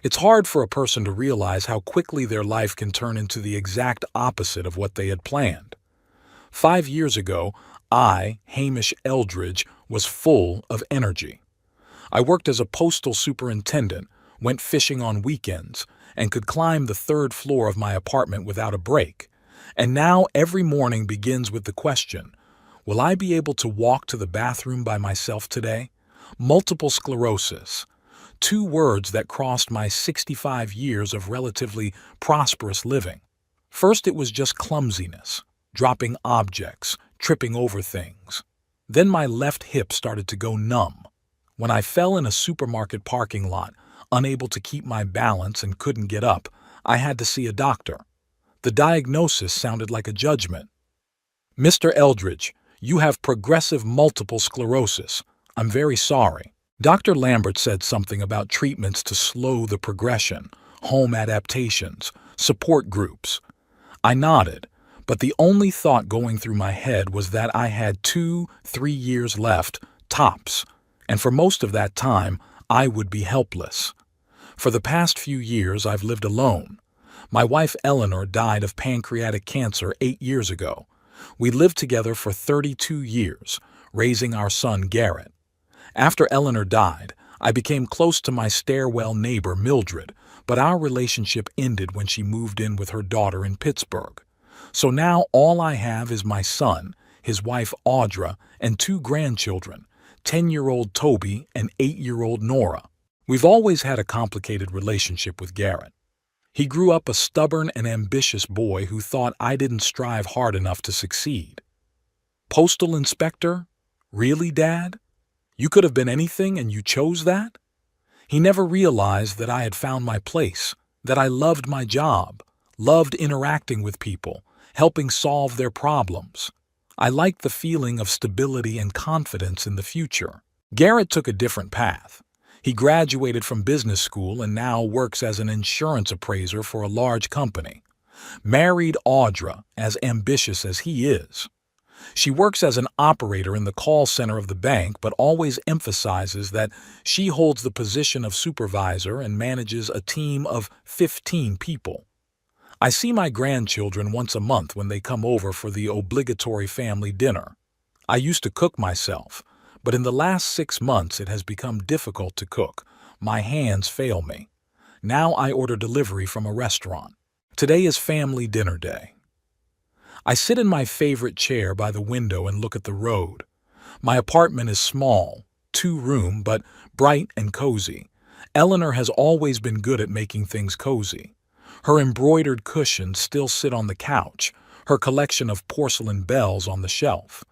It's hard for a person to realize how quickly their life can turn into the exact opposite of what they had planned. 5 years ago, Hamish Eldridge, was full of energy. I worked as a postal superintendent, went fishing on weekends, and could climb the third floor of my apartment without a break. And now every morning begins with the question, will I be able to walk to the bathroom by myself today? Multiple sclerosis. Two words that crossed my 65 years of relatively prosperous living. First, it was just clumsiness, dropping objects, tripping over things. Then my left hip started to go numb. When I fell in a supermarket parking lot, unable to keep my balance and couldn't get up, I had to see a doctor. The diagnosis sounded like a judgment. "Mr. Eldridge, you have progressive multiple sclerosis. I'm very sorry." Dr. Lambert said something about treatments to slow the progression, home adaptations, support groups. I nodded, but the only thought going through my head was that I had 2-3 years left, tops, and for most of that time, I would be helpless. For the past few years, I've lived alone. My wife Eleanor died of pancreatic cancer 8 years ago. We lived together for 32 years, raising our son Garrett. After Eleanor died, I became close to my stairwell neighbor Mildred, but our relationship ended when she moved in with her daughter in Pittsburgh. So now all I have is my son, his wife Audra, and 2 grandchildren, 10-year-old Toby and 8-year-old Nora. We've always had a complicated relationship with Garrett. He grew up a stubborn and ambitious boy who thought I didn't strive hard enough to succeed. Postal inspector? Really, Dad? You could have been anything and you chose that? He never realized that I had found my place, that I loved my job, loved interacting with people, helping solve their problems. I liked the feeling of stability and confidence in the future. Garrett took a different path. He graduated from business school and now works as an insurance appraiser for a large company. Married Audra, as ambitious as he is. She works as an operator in the call center of the bank, but always emphasizes that she holds the position of supervisor and manages a team of 15 people. I see my grandchildren once a month when they come over for the obligatory family dinner. I used to cook myself, but in the last 6 months it has become difficult to cook. My hands fail me. Now I order delivery from a restaurant. Today is family dinner day. I sit in my favorite chair by the window and look at the road. My apartment is small, 2-room, but bright and cozy. Eleanor has always been good at making things cozy. Her embroidered cushions still sit on the couch, her collection of porcelain bells on the shelf.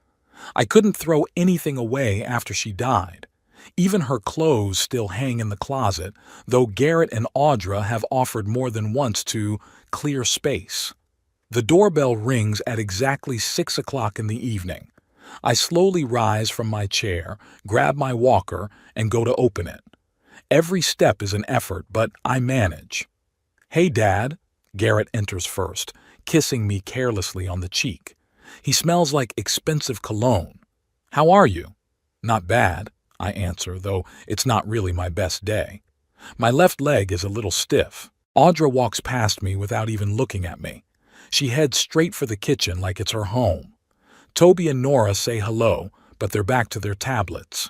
I couldn't throw anything away after she died. Even her clothes still hang in the closet, though Garrett and Audra have offered more than once to clear space. The doorbell rings at exactly 6 o'clock in the evening. I slowly rise from my chair, grab my walker, and go to open it. Every step is an effort, but I manage. "Hey, Dad." Garrett enters first, kissing me carelessly on the cheek. He smells like expensive cologne. "How are you?" "Not bad," I answer, though it's not really my best day. My left leg is a little stiff. Audra walks past me without even looking at me. She heads straight for the kitchen like it's her home. Toby and Nora say hello, but they're back to their tablets.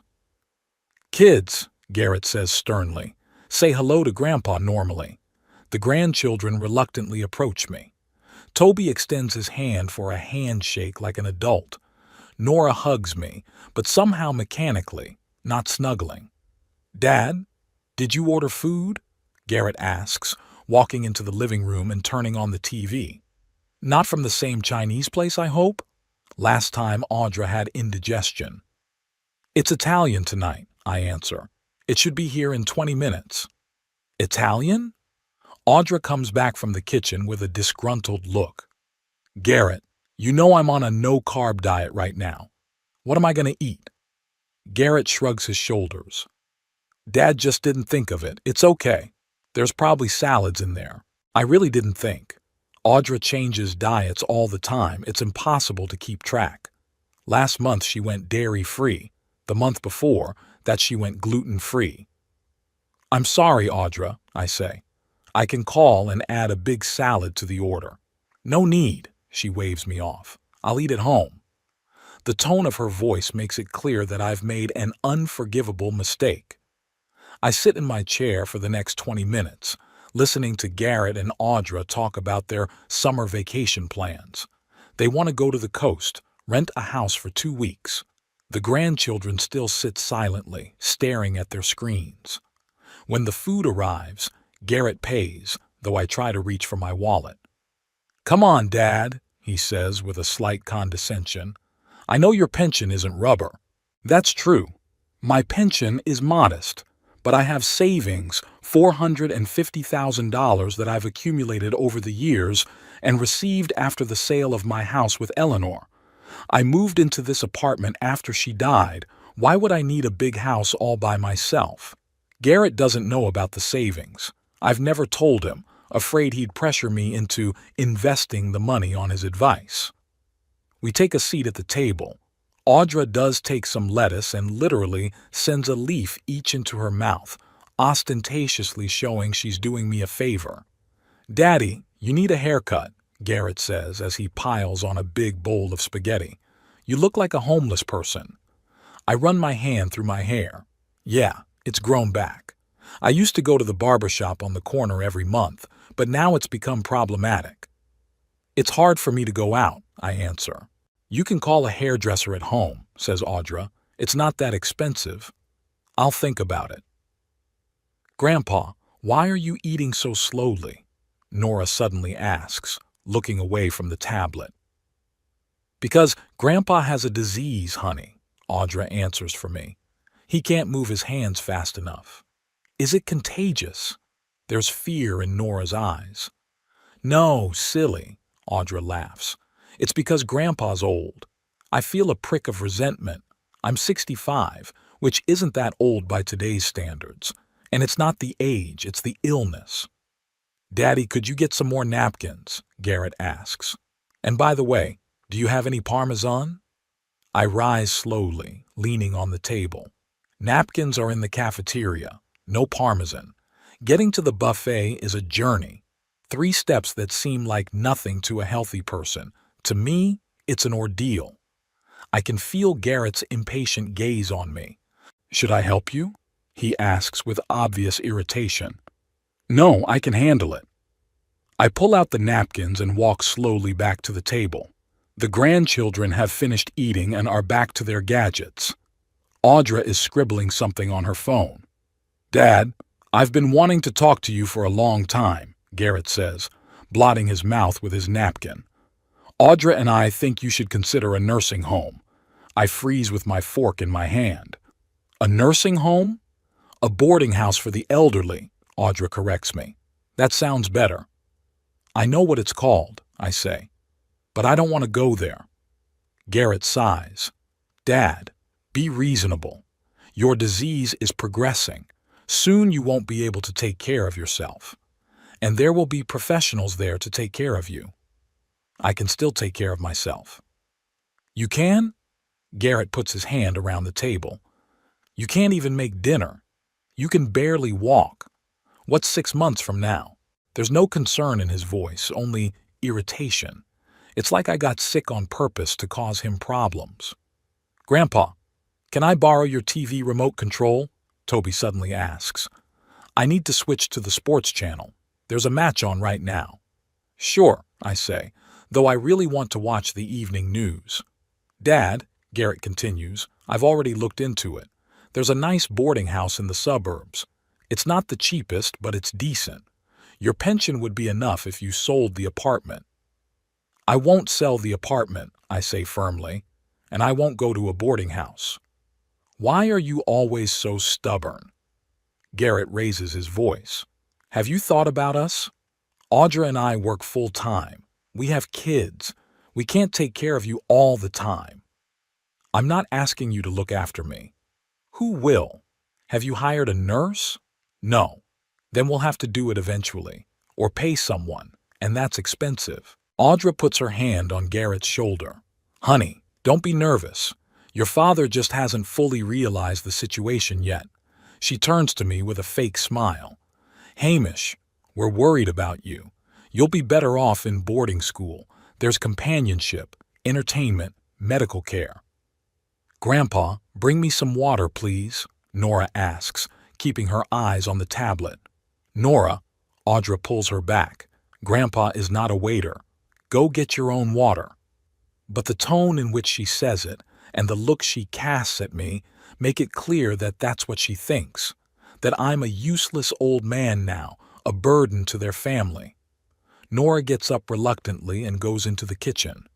"Kids," Garrett says sternly, "say hello to Grandpa normally." The grandchildren reluctantly approach me. Toby extends his hand for a handshake like an adult. Nora hugs me, but somehow mechanically, not snuggling. "Dad, did you order food?" Garrett asks, walking into the living room and turning on the TV. "Not from the same Chinese place, I hope?" Last time Audra had indigestion. "It's Italian tonight," I answer. "It should be here in 20 minutes. "Italian?" Audra comes back from the kitchen with a disgruntled look. "Garrett, you know I'm on a no-carb diet right now. What am I going to eat?" Garrett shrugs his shoulders. "Dad just didn't think of it. It's okay. There's probably salads in there. I really didn't think. Audra changes diets all the time. It's impossible to keep track. Last month she went dairy-free. The month before, that she went gluten-free." "I'm sorry, Audra, I say. I can call and add a big salad to the order. No need, she waves me off. I'll eat at home. The tone of her voice makes it clear that I've made an unforgivable mistake. I sit in my chair for the next 20 minutes, listening to Garrett and Audra talk about their summer vacation plans. They want to go to the coast, rent a house for 2 weeks. The grandchildren still sit silently, staring at their screens. When the food arrives, Garrett pays, though I try to reach for my wallet. "Come on, Dad," he says with a slight condescension. "I know your pension isn't rubber." That's true. My pension is modest, but I have savings, $450,000 that I've accumulated over the years and received after the sale of my house with Eleanor. I moved into this apartment after she died. Why would I need a big house all by myself? Garrett doesn't know about the savings. I've never told him, afraid he'd pressure me into investing the money on his advice. We take a seat at the table. Audra does take some lettuce and literally sends a leaf each into her mouth, ostentatiously showing she's doing me a favor. "Daddy, you need a haircut," Garrett says as he piles on a big bowl of spaghetti. "You look like a homeless person." I run my hand through my hair. Yeah, it's grown back. I used to go to the barber shop on the corner every month, but now it's become problematic. "It's hard for me to go out," I answer. "You can call a hairdresser at home," says Audra. "It's not that expensive." "I'll think about it." "Grandpa, why are you eating so slowly?" Nora suddenly asks, looking away from the tablet. "Because Grandpa has a disease, honey," Audra answers for me. "He can't move his hands fast enough." "Is it contagious?" There's fear in Nora's eyes. "No, silly," Audra laughs. "It's because Grandpa's old. I feel a prick of resentment. I'm 65, which isn't that old by today's standards. And it's not the age, it's the illness." "Daddy, could you get some more napkins?" Garrett asks. "And by the way, do you have any Parmesan?" I rise slowly, leaning on the table. Napkins are in the cafeteria. No Parmesan. Getting to the buffet is a journey. 3 steps that seem like nothing to a healthy person. To me, it's an ordeal. I can feel Garrett's impatient gaze on me. "Should I help you?" he asks with obvious irritation. "No, I can handle it." I pull out the napkins and walk slowly back to the table. The grandchildren have finished eating and are back to their gadgets. Audra is scribbling something on her phone. "Dad, I've been wanting to talk to you for a long time," Garrett says, blotting his mouth with his napkin. "Audra and I think you should consider a nursing home." I freeze with my fork in my hand. "A nursing home?" "A boarding house for the elderly," Audra corrects me. "That sounds better." "I know what it's called," I say, "but I don't want to go there." Garrett sighs. "Dad, be reasonable. Your disease is progressing. Soon you won't be able to take care of yourself. And there will be professionals there to take care of you." "I can still take care of myself." "You can?" Garrett puts his hand around the table. "You can't even make dinner. You can barely walk. What's 6 months from now?" There's no concern in his voice, only irritation. It's like I got sick on purpose to cause him problems. "Grandpa, can I borrow your TV remote control?" Toby suddenly asks. "I need to switch to the sports channel. There's a match on right now." "Sure," I say, though I really want to watch the evening news. "Dad," Garrett continues, "I've already looked into it. There's a nice boarding house in the suburbs. It's not the cheapest, but it's decent. Your pension would be enough if you sold the apartment." "I won't sell the apartment," I say firmly, "and I won't go to a boarding house." "Why are you always so stubborn?" Garrett raises his voice. "Have you thought about us? Audra and I work full time. We have kids. We can't take care of you all the time. I'm not asking you to look after me. Who will? Have you hired a nurse? No. Then we'll have to do it eventually, or pay someone, and that's expensive." Audra puts her hand on Garrett's shoulder. "Honey, don't be nervous. Your father just hasn't fully realized the situation yet." She turns to me with a fake smile. Hamish, we're worried about you. You'll be better off in boarding school. There's companionship, entertainment, medical care. Grandpa, bring me some water, please, Nora asks, keeping her eyes on the tablet. Nora, Audra pulls her back. Grandpa is not a waiter. Go get your own water. But the tone in which she says it and the look she casts at me make it clear that that's what she thinks, that I'm a useless old man now, a burden to their family. Nora gets up reluctantly and goes into the kitchen.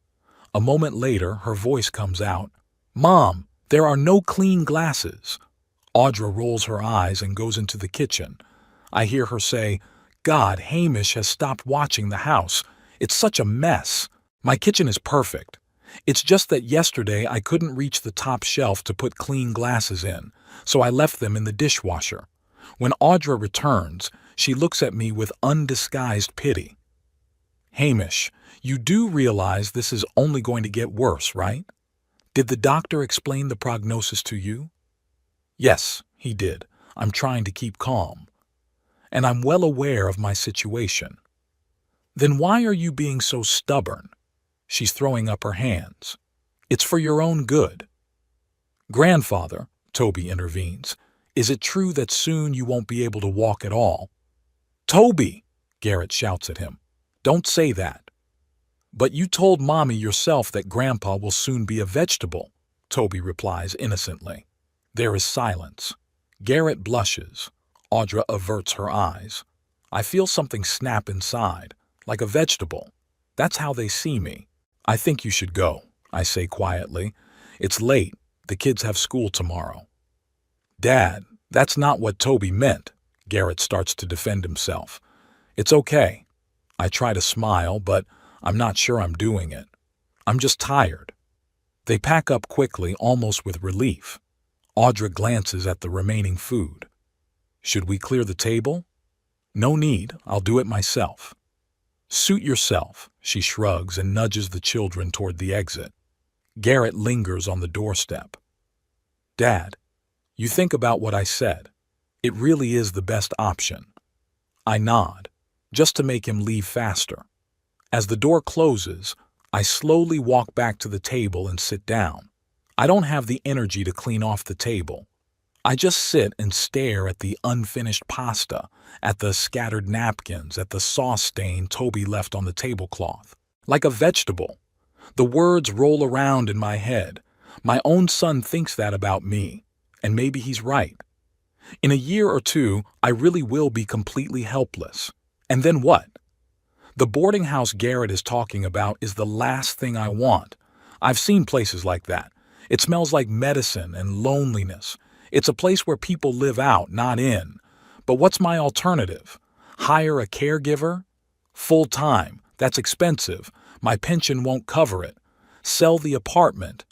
A moment later, her voice comes out. Mom, there are no clean glasses. Audra rolls her eyes and goes into the kitchen. I hear her say, God, Hamish has stopped watching the house. It's such a mess. My kitchen is perfect. It's just that yesterday I couldn't reach the top shelf to put clean glasses in, so I left them in the dishwasher. When Audra returns, she looks at me with undisguised pity. Hamish, you do realize this is only going to get worse, right? Did the doctor explain the prognosis to you? Yes, he did. I'm trying to keep calm. And I'm well aware of my situation. Then why are you being so stubborn? She's throwing up her hands. It's for your own good. Grandfather, Toby intervenes, is it true that soon you won't be able to walk at all? Toby, Garrett shouts at him. Don't say that. But you told Mommy yourself that Grandpa will soon be a vegetable, Toby replies innocently. There is silence. Garrett blushes. Audra averts her eyes. I feel something snap inside, like a vegetable. That's how they see me. I think you should go, I say quietly. It's late. The kids have school tomorrow. Dad, that's not what Toby meant. Garrett starts to defend himself. It's okay. I try to smile, but I'm not sure I'm doing it. I'm just tired. They pack up quickly, almost with relief. Audra glances at the remaining food. Should we clear the table? No need, I'll do it myself. Suit yourself, she shrugs and nudges the children toward the exit. Garrett lingers on the doorstep. Dad, you think about what I said. It really is the best option. I nod, just to make him leave faster. As the door closes, I slowly walk back to the table and sit down. I don't have the energy to clean off the table. I just sit and stare at the unfinished pasta, at the scattered napkins, at the sauce stain Toby left on the tablecloth. Like a vegetable. The words roll around in my head. My own son thinks that about me, and maybe he's right. In a year or two, I really will be completely helpless. And then what? The boarding house Garrett is talking about is the last thing I want. I've seen places like that. It smells like medicine and loneliness. It's a place where people live out, not in. But what's my alternative? Hire a caregiver? Full-time. That's expensive. My pension won't cover it. Sell the apartment.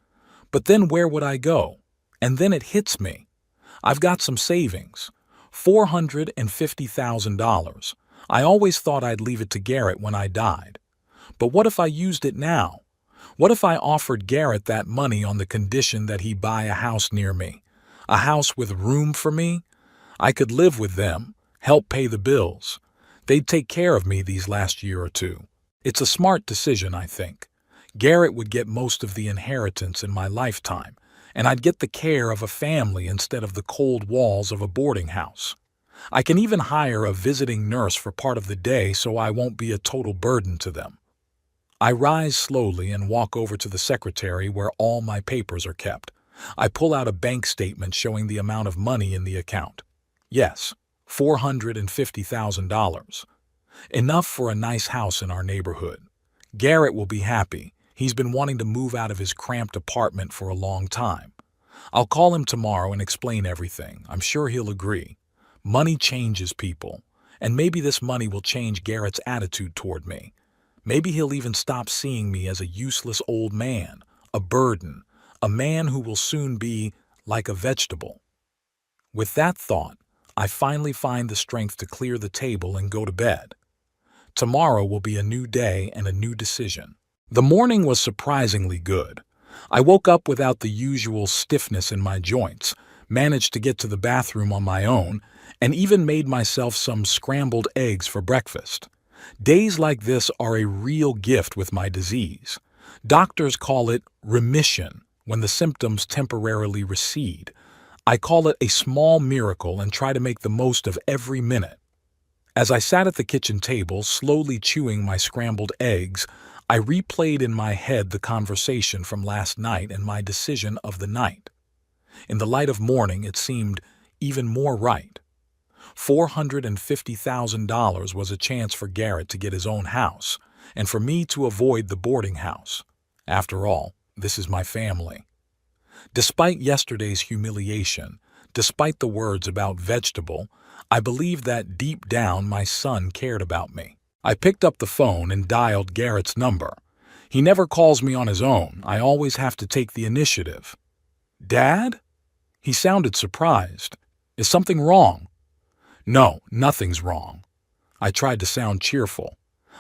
But then where would I go? And then it hits me. I've got some savings. $450,000. I always thought I'd leave it to Garrett when I died. But what if I used it now? What if I offered Garrett that money on the condition that he buy a house near me? A house with room for me? I could live with them, help pay the bills. They'd take care of me these last year or two. It's a smart decision, I think. Garrett would get most of the inheritance in my lifetime, and I'd get the care of a family instead of the cold walls of a boarding house. I can even hire a visiting nurse for part of the day so I won't be a total burden to them. I rise slowly and walk over to the secretary where all my papers are kept. I pull out a bank statement showing the amount of money in the account. Yes, $450,000. Enough for a nice house in our neighborhood. Garrett will be happy. He's been wanting to move out of his cramped apartment for a long time. I'll call him tomorrow and explain everything. I'm sure he'll agree. Money changes people, and maybe this money will change Garrett's attitude toward me. Maybe he'll even stop seeing me as a useless old man, a burden, a man who will soon be like a vegetable. With that thought, I finally find the strength to clear the table and go to bed. Tomorrow will be a new day and a new decision. The morning was surprisingly good. I woke up without the usual stiffness in my joints, managed to get to the bathroom on my own, and even made myself some scrambled eggs for breakfast. Days like this are a real gift with my disease. Doctors call it remission when the symptoms temporarily recede. I call it a small miracle and try to make the most of every minute. As I sat at the kitchen table, slowly chewing my scrambled eggs, I replayed in my head the conversation from last night and my decision of the night. In the light of morning, it seemed even more right. $450,000 was a chance for Garrett to get his own house, and for me to avoid the boarding house. After all, this is my family. Despite yesterday's humiliation, despite the words about vegetable, I believed that deep down my son cared about me. I picked up the phone and dialed Garrett's number. He never calls me on his own. I always have to take the initiative. "Dad?" He sounded surprised. "Is something wrong?" "No, nothing's wrong." I tried to sound cheerful.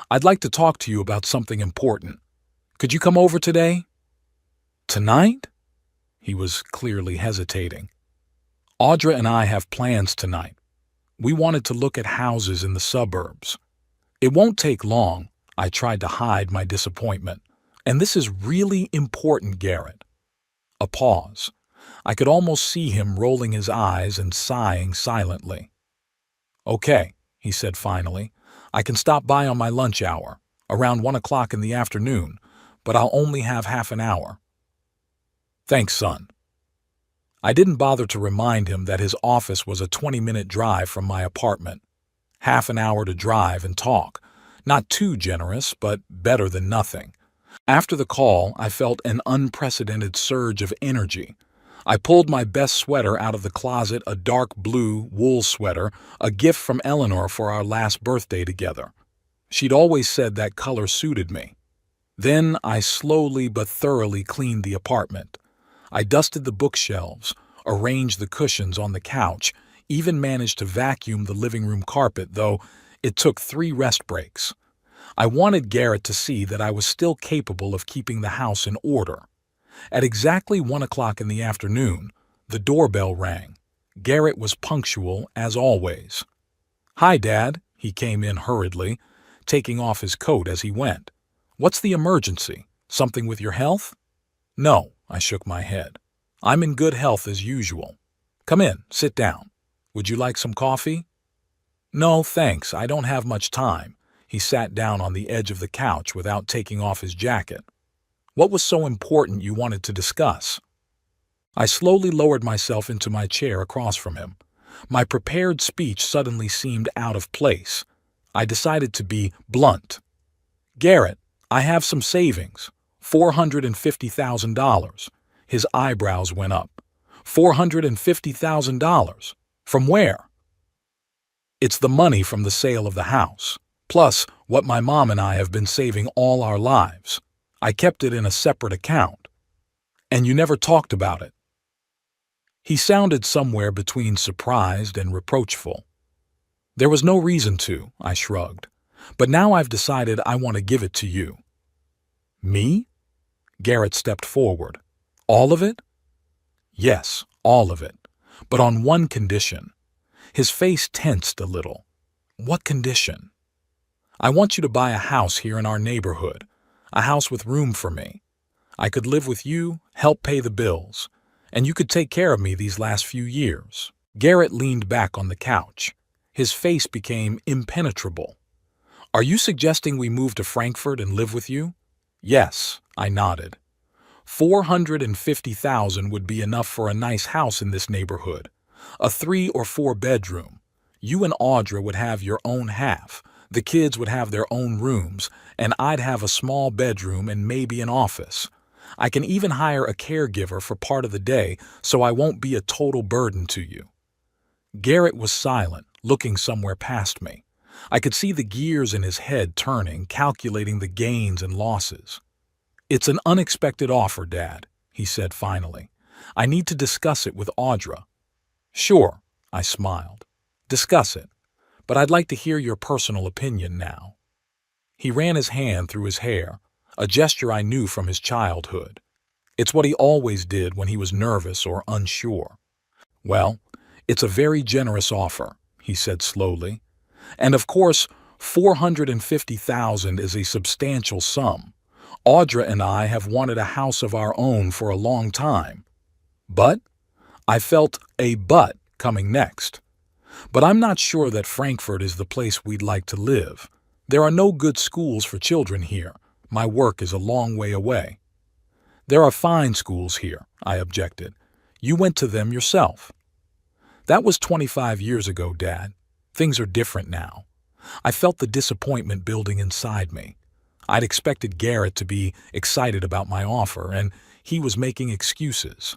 "I'd like to talk to you about something important. Could you come over today?" "Tonight?" He was clearly hesitating. "Audra and I have plans tonight. We wanted to look at houses in the suburbs." "It won't take long." I tried to hide my disappointment. "And this is really important, Garrett." A pause. I could almost see him rolling his eyes and sighing silently. "Okay," he said finally. "I can stop by on my lunch hour, around 1 o'clock in the afternoon, but I'll only have half an hour." "Thanks, son." I didn't bother to remind him that his office was a 20-minute drive from my apartment. Half an hour to drive and talk. Not too generous, but better than nothing. After the call, I felt an unprecedented surge of energy. I pulled my best sweater out of the closet, a dark blue wool sweater, a gift from Eleanor for our last birthday together. She'd always said that color suited me. Then I slowly but thoroughly cleaned the apartment. I dusted the bookshelves, arranged the cushions on the couch, even managed to vacuum the living room carpet, though it took 3 rest breaks. I wanted Garrett to see that I was still capable of keeping the house in order. At exactly 1 o'clock in the afternoon, the doorbell rang. Garrett was punctual as always. "Hi, Dad," he came in hurriedly, taking off his coat as he went. "What's the emergency? Something with your health?" "No," I shook my head. "I'm in good health as usual. Come in, sit down. Would you like some coffee?" "No, thanks, I don't have much time." He sat down on the edge of the couch without taking off his jacket. "What was so important you wanted to discuss?" I slowly lowered myself into my chair across from him. My prepared speech suddenly seemed out of place. I decided to be blunt. "Garrett, I have some savings. $450,000. His eyebrows went up. $450,000? From where?" "It's the money from the sale of the house, plus what my mom and I have been saving all our lives. I kept it in a separate account." "And you never talked about it?" He sounded somewhere between surprised and reproachful. "There was no reason to," I shrugged. "But now I've decided I want to give it to you." "Me?" Garrett stepped forward. "All of it?" "Yes, all of it. But on one condition." His face tensed a little. "What condition?" "I want you to buy a house here in our neighborhood. A house with room for me. I could live with you, help pay the bills, and you could take care of me these last few years." Garrett leaned back on the couch. His face became impenetrable. "Are you suggesting we move to Frankfurt and live with you?" "Yes," I nodded. $450,000 would be enough for a nice house in this neighborhood. A 3 or 4 bedroom. You and Audra would have your own half. The kids would have their own rooms, and I'd have a small bedroom and maybe an office. I can even hire a caregiver for part of the day, so I won't be a total burden to you." Garrett was silent, looking somewhere past me. I could see the gears in his head turning, calculating the gains and losses. "It's an unexpected offer, Dad," he said finally. "I need to discuss it with Audra." "Sure," I smiled. "Discuss it. But I'd like to hear your personal opinion now." He ran his hand through his hair, a gesture I knew from his childhood. It's what he always did when he was nervous or unsure. "Well, It's a very generous offer, he said slowly. And of course, 450,000 is a substantial sum. Audra and I have wanted a house of our own for a long time. But I felt a but coming next. But I'm not sure that Frankfurt is the place we'd like to live. There are no good schools for children here. My work is a long way away. There are fine schools here, I objected. You went to them yourself. That was 25 years ago, Dad. Things are different now. I felt the disappointment building inside me. I'd expected Garrett to be excited about my offer, and he was making excuses.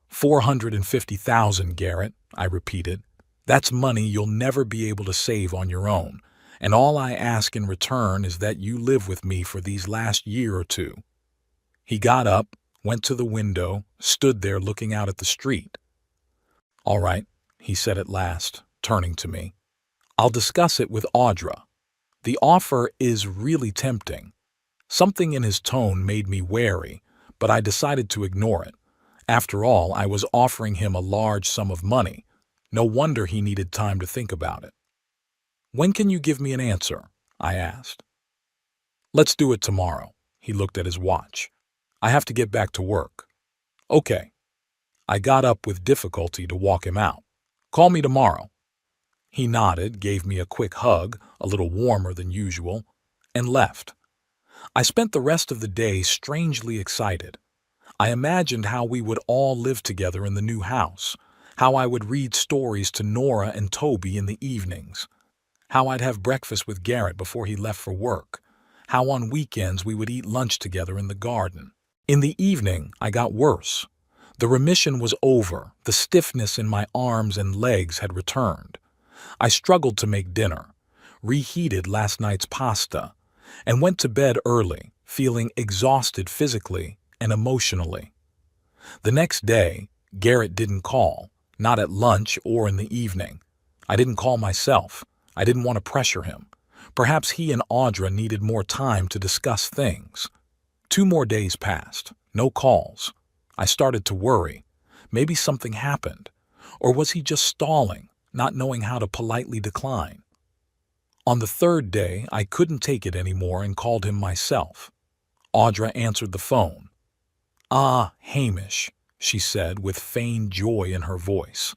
450,000, Garrett, I repeated. That's money you'll never be able to save on your own, and all I ask in return is that you live with me for these last year or two. He got up, went to the window, stood there looking out at the street. All right, he said at last, turning to me. I'll discuss it with Audra. The offer is really tempting. Something in his tone made me wary, but I decided to ignore it. After all, I was offering him a large sum of money. No wonder he needed time to think about it. When can you give me an answer? I asked. Let's do it tomorrow. He looked at his watch. I have to get back to work. Okay. I got up with difficulty to walk him out. Call me tomorrow. He nodded, gave me a quick hug, a little warmer than usual, and left. I spent the rest of the day strangely excited. I imagined how we would all live together in the new house, how I would read stories to Nora and Toby in the evenings, how I'd have breakfast with Garrett before he left for work, how on weekends we would eat lunch together in the garden. In the evening, I got worse. The remission was over, the stiffness in my arms and legs had returned. I struggled to make dinner, reheated last night's pasta, and went to bed early, feeling exhausted physically and emotionally. The next day, Garrett didn't call, not at lunch or in the evening. I didn't call myself. I didn't want to pressure him. Perhaps he and Audra needed more time to discuss things. 2 more days passed, no calls. I started to worry. Maybe something happened. Or was he just stalling, not knowing how to politely decline? On the 3rd day, I couldn't take it anymore and called him myself. Audra answered the phone. "Ah, Hamish," she said with feigned joy in her voice.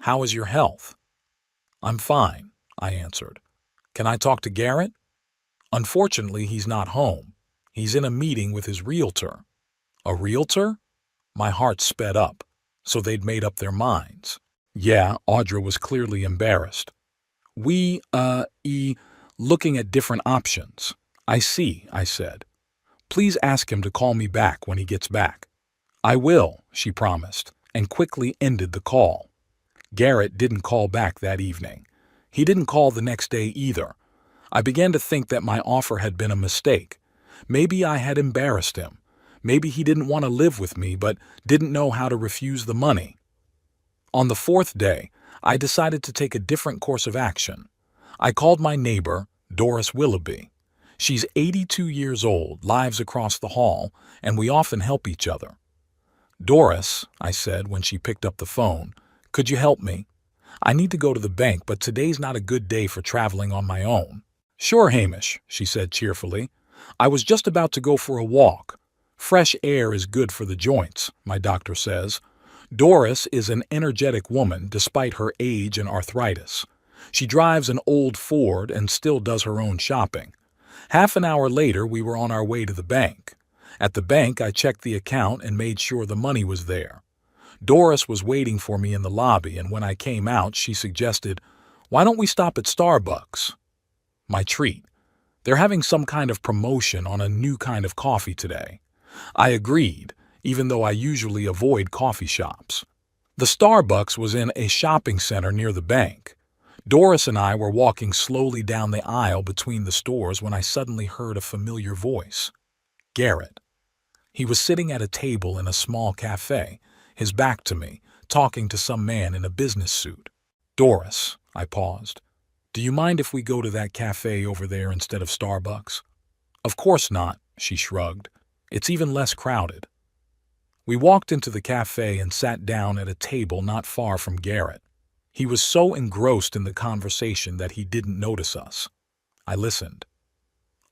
"How is your health?" "I'm fine," I answered. "Can I talk to Garrett?" "Unfortunately, he's not home. He's in a meeting with his realtor." "A realtor?" My heart sped up. So they'd made up their minds. Yeah, Audra was clearly embarrassed. Looking at different options." "I see," I said. "Please ask him to call me back when he gets back." "I will," she promised, and quickly ended the call. Garrett didn't call back that evening. He didn't call the next day either. I began to think that my offer had been a mistake. Maybe I had embarrassed him. Maybe he didn't want to live with me but didn't know how to refuse the money. On the 4th day, I decided to take a different course of action. I called my neighbor, Doris Willoughby. She's 82 years old, lives across the hall, and we often help each other. "Doris," I said when she picked up the phone, "could you help me? I need to go to the bank, but today's not a good day for traveling on my own." "Sure, Hamish," she said cheerfully. "I was just about to go for a walk. Fresh air is good for the joints, my doctor says." Doris is an energetic woman despite her age and arthritis. She drives an old Ford and still does her own shopping. Half an hour later, we were on our way to the bank. At the bank, I checked the account and made sure the money was there. Doris was waiting for me in the lobby, and when I came out, she suggested, "Why don't we stop at Starbucks?" My treat. They're having some kind of promotion on a new kind of coffee today. I agreed, even though I usually avoid coffee shops. The Starbucks was in a shopping center near the bank. Doris and I were walking slowly down the aisle between the stores when I suddenly heard a familiar voice. Garrett. He was sitting at a table in a small cafe, his back to me, talking to some man in a business suit. "Doris," I paused, "do you mind if we go to that cafe over there instead of Starbucks?" "Of course not," she shrugged. "It's even less crowded." We walked into the cafe and sat down at a table not far from Garrett. He was so engrossed in the conversation that he didn't notice us. I listened.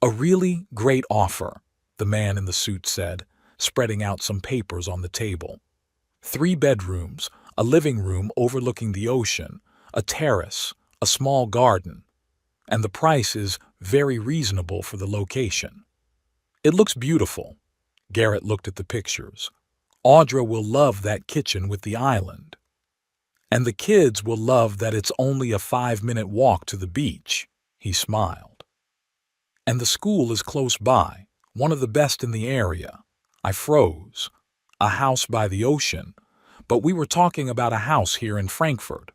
"A really great offer," the man in the suit said, spreading out some papers on the table. 3 bedrooms, a living room overlooking the ocean, a terrace, a small garden. And the price is very reasonable for the location. It looks beautiful. Garrett looked at the pictures. Audra will love that kitchen with the island. And the kids will love that it's only a 5-minute walk to the beach. He smiled. And the school is close by, one of the best in the area. I froze. A house by the ocean, but we were talking about a house here in Frankfurt.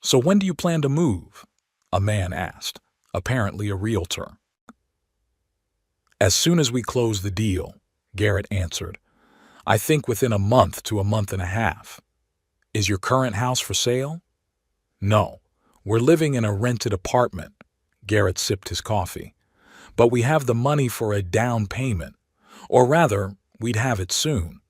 "So when do you plan to move?" a man asked, apparently a realtor. "As soon as we close the deal," Garrett answered. "I think within a month to a month and a half." "Is your current house for sale?" "No, we're living in a rented apartment." Garrett sipped his coffee. "But we have the money for a down payment. Or rather, we'd have it soon."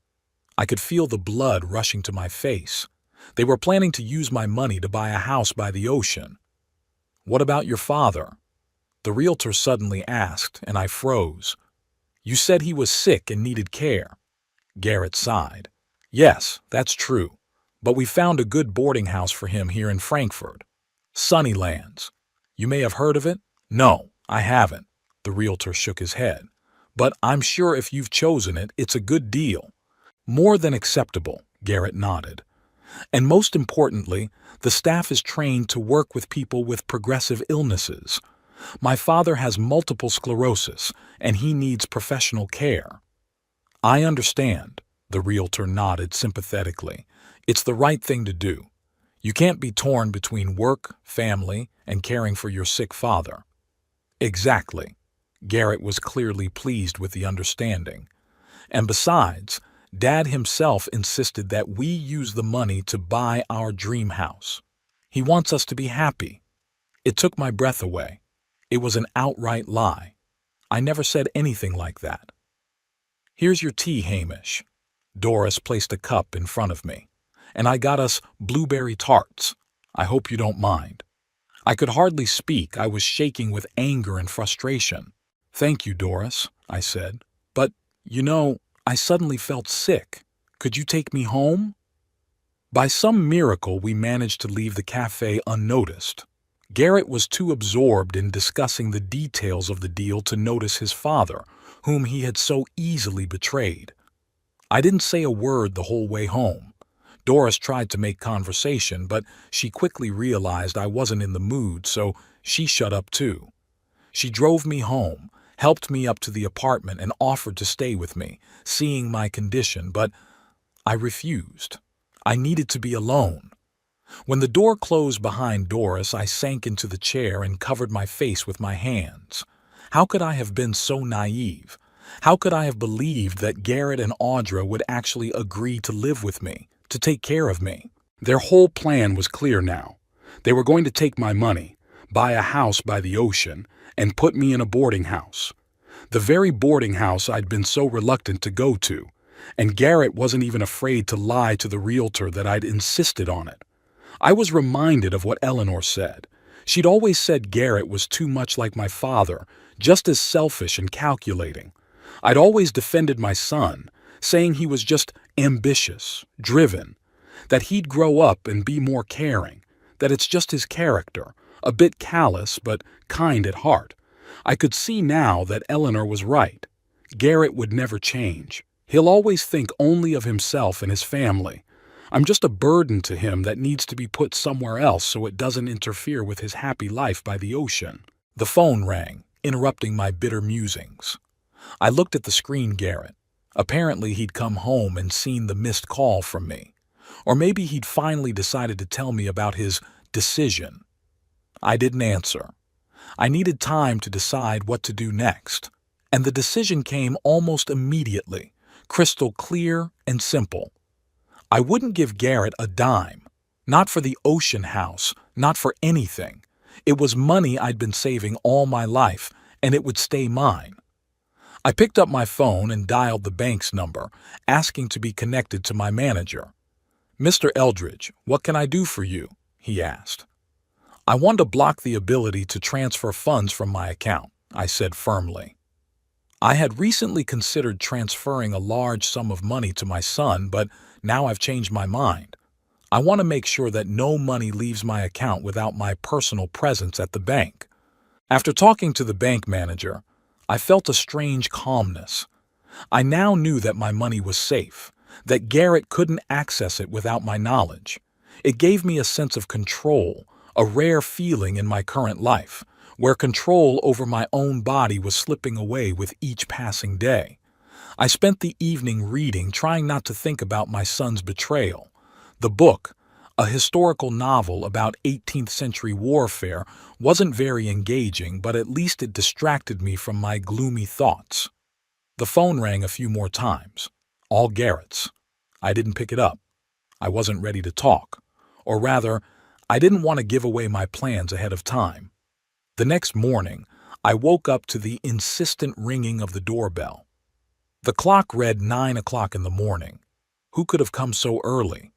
I could feel the blood rushing to my face. They were planning to use my money to buy a house by the ocean. "What about your father?" the realtor suddenly asked, and I froze. "You said he was sick and needed care." Garrett sighed. "Yes, that's true. But we found a good boarding house for him here in Frankfurt. Sunnylands. You may have heard of it?" "No, I haven't." The realtor shook his head. "But I'm sure if you've chosen it, it's a good deal." "More than acceptable," Garrett nodded. "And most importantly, the staff is trained to work with people with progressive illnesses. My father has multiple sclerosis, and he needs professional care." "I understand," the realtor nodded sympathetically. "It's the right thing to do. You can't be torn between work, family, and caring for your sick father." "Exactly." Garrett was clearly pleased with the understanding. "And besides, Dad himself insisted that we use the money to buy our dream house. He wants us to be happy." It took my breath away. It was an outright lie. I never said anything like that. "Here's your tea, Hamish." Doris placed a cup in front of me. "And I got us blueberry tarts. I hope you don't mind." I could hardly speak. I was shaking with anger and frustration. "Thank you, Doris," I said. "But, I suddenly felt sick. Could you take me home?" By some miracle, we managed to leave the cafe unnoticed. Garrett was too absorbed in discussing the details of the deal to notice his father, whom he had so easily betrayed. I didn't say a word the whole way home. Doris tried to make conversation, but she quickly realized I wasn't in the mood, so she shut up too. She drove me home, helped me up to the apartment, and offered to stay with me, seeing my condition, but I refused. I needed to be alone. When the door closed behind Doris, I sank into the chair and covered my face with my hands. How could I have been so naive? How could I have believed that Garrett and Audra would actually agree to live with me, to take care of me? Their whole plan was clear now. They were going to take my money, buy a house by the ocean, and put me in a boarding house. The very boarding house I'd been so reluctant to go to, and Garrett wasn't even afraid to lie to the realtor that I'd insisted on it. I was reminded of what Eleanor said. She'd always said Garrett was too much like my father, just as selfish and calculating. I'd always defended my son, saying he was just ambitious, driven, that he'd grow up and be more caring, that it's just his character, a bit callous but kind at heart. I could see now that Eleanor was right. Garrett would never change. He'll always think only of himself and his family. I'm just a burden to him that needs to be put somewhere else so it doesn't interfere with his happy life by the ocean. The phone rang, interrupting my bitter musings. I looked at the screen. Garrett. Apparently he'd come home and seen the missed call from me. Or maybe he'd finally decided to tell me about his decision. I didn't answer. I needed time to decide what to do next. And the decision came almost immediately, crystal clear and simple. I wouldn't give Garrett a dime. Not for the ocean house, not for anything. It was money I'd been saving all my life, and it would stay mine. I picked up my phone and dialed the bank's number, asking to be connected to my manager. "Mr. Eldridge, what can I do for you?" he asked. I want to block the ability to transfer funds from my account, I said firmly. I had recently considered transferring a large sum of money to my son, but now I've changed my mind. I want to make sure that no money leaves my account without my personal presence at the bank. After talking to the bank manager, I felt a strange calmness. I now knew that my money was safe, that Garrett couldn't access it without my knowledge. It gave me a sense of control, a rare feeling in my current life, where control over my own body was slipping away with each passing day. I spent the evening reading, trying not to think about my son's betrayal. The book, a historical novel about 18th century warfare, wasn't very engaging, but at least it distracted me from my gloomy thoughts. The phone rang a few more times. All Garrett's. I didn't pick it up. I wasn't ready to talk. Or rather, I didn't want to give away my plans ahead of time. The next morning, I woke up to the insistent ringing of the doorbell. The clock read 9 o'clock in the morning. Who could have come so early?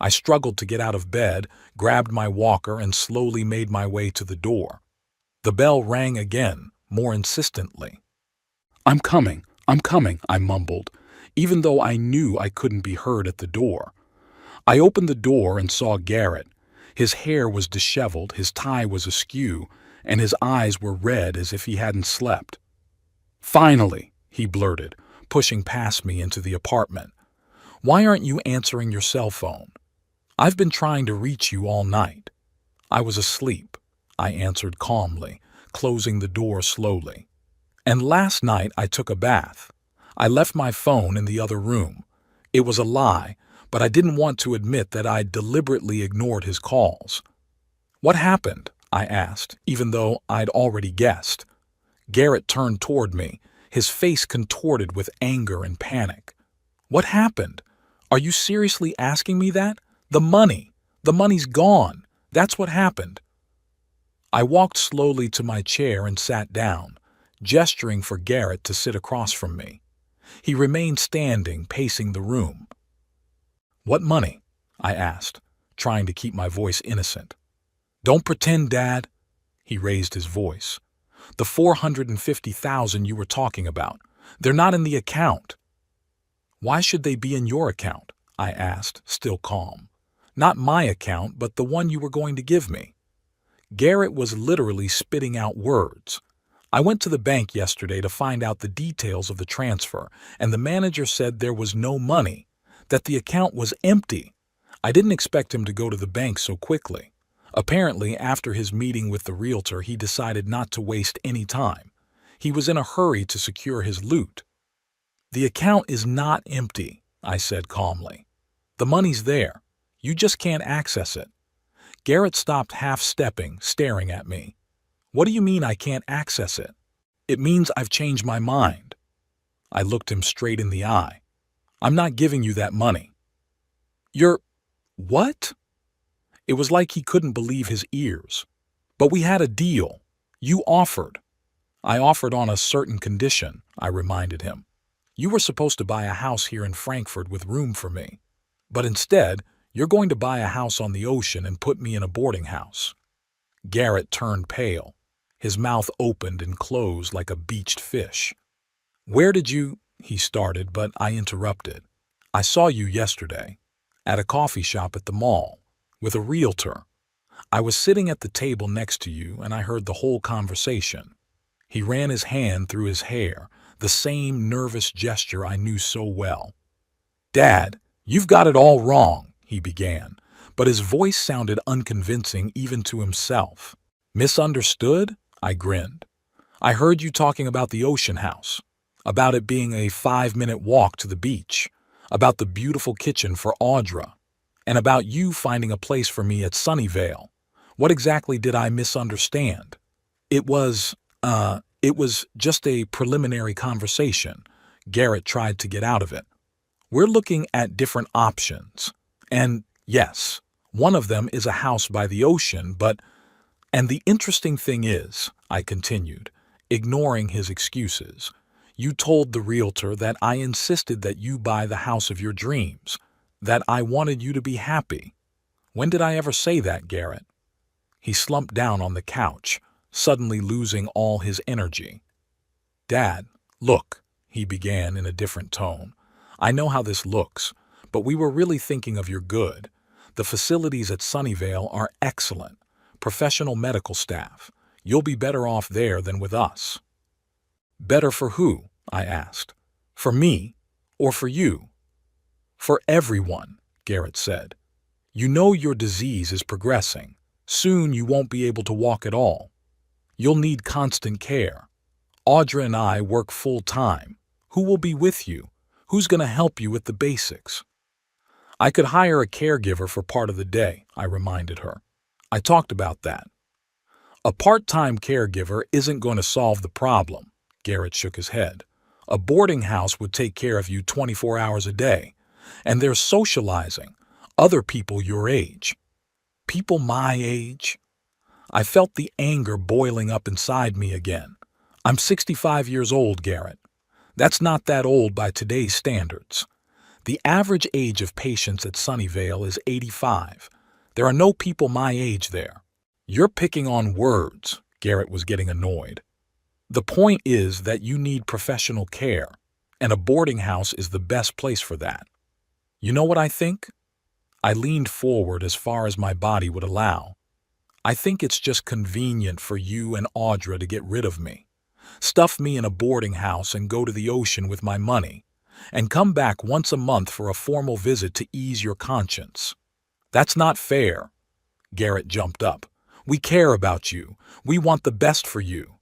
I struggled to get out of bed, grabbed my walker, and slowly made my way to the door. The bell rang again, more insistently. I'm coming, I mumbled, even though I knew I couldn't be heard at the door. I opened the door and saw Garrett. His hair was disheveled, his tie was askew, and his eyes were red as if he hadn't slept. Finally, he blurted, pushing past me into the apartment. Why aren't you answering your cell phone? I've been trying to reach you all night. I was asleep, I answered calmly, closing the door slowly. And last night I took a bath. I left my phone in the other room. It was a lie, but I didn't want to admit that I'd deliberately ignored his calls. What happened? I asked, even though I'd already guessed. Garrett turned toward me, his face contorted with anger and panic. What happened? Are you seriously asking me that? The money. The money's gone. That's what happened. I walked slowly to my chair and sat down, gesturing for Garrett to sit across from me. He remained standing, pacing the room. What money? I asked, trying to keep my voice innocent. Don't pretend, Dad. He raised his voice. The $450,000 you were talking about. They're not in the account. Why should they be in your account? I asked, still calm. Not my account, but the one you were going to give me. Garrett was literally spitting out words. I went to the bank yesterday to find out the details of the transfer, and the manager said there was no money, that the account was empty. I didn't expect him to go to the bank so quickly. Apparently, after his meeting with the realtor, he decided not to waste any time. He was in a hurry to secure his loot. The account is not empty, I said calmly. The money's there. You just can't access it. Garrett stopped half-stepping, staring at me. What do you mean I can't access it? It means I've changed my mind. I looked him straight in the eye. I'm not giving you that money. You're... what? It was like he couldn't believe his ears. But we had a deal. You offered. I offered on a certain condition, I reminded him. You were supposed to buy a house here in Frankfurt with room for me. But instead, you're going to buy a house on the ocean and put me in a boarding house. Garrett turned pale. His mouth opened and closed like a beached fish. Where did you... he started, but I interrupted. I saw you yesterday, at a coffee shop at the mall, with a realtor. I was sitting at the table next to you, and I heard the whole conversation. He ran his hand through his hair, the same nervous gesture I knew so well. Dad, you've got it all wrong, he began, but his voice sounded unconvincing even to himself. Misunderstood? I grinned. I heard you talking about the ocean house, about it being a 5-minute walk to the beach, about the beautiful kitchen for Audra, and about you finding a place for me at Sunnyvale. What exactly did I misunderstand? It was just a preliminary conversation. Garrett tried to get out of it. We're looking at different options. And yes, one of them is a house by the ocean, but... And the interesting thing is, I continued, ignoring his excuses, you told the realtor that I insisted that you buy the house of your dreams, that I wanted you to be happy. When did I ever say that, Garrett? He slumped down on the couch, suddenly losing all his energy. Dad, look, he began in a different tone. I know how this looks, but we were really thinking of your good. The facilities at Sunnyvale are excellent. Professional medical staff. You'll be better off there than with us. Better for who? I asked. For me or for you? For everyone, Garrett said. You know your disease is progressing. Soon you won't be able to walk at all. You'll need constant care. Audra and I work full-time. Who will be with you? Who's going to help you with the basics? I could hire a caregiver for part of the day, I reminded her. I talked about that. A part-time caregiver isn't going to solve the problem, Garrett shook his head. A boarding house would take care of you 24 hours a day. And there's socializing, other people your age. People my age? I felt the anger boiling up inside me again. I'm 65 years old, Garrett. That's not that old by today's standards. The average age of patients at Sunnyvale is 85. There are no people my age there. You're picking on words, Garrett was getting annoyed. The point is that you need professional care, and a boarding house is the best place for that. You know what I think? I leaned forward as far as my body would allow. I think it's just convenient for you and Audra to get rid of me. Stuff me in a boarding house and go to the ocean with my money, and come back once a month for a formal visit to ease your conscience. That's not fair. Garrett jumped up. We care about you. We want the best for you.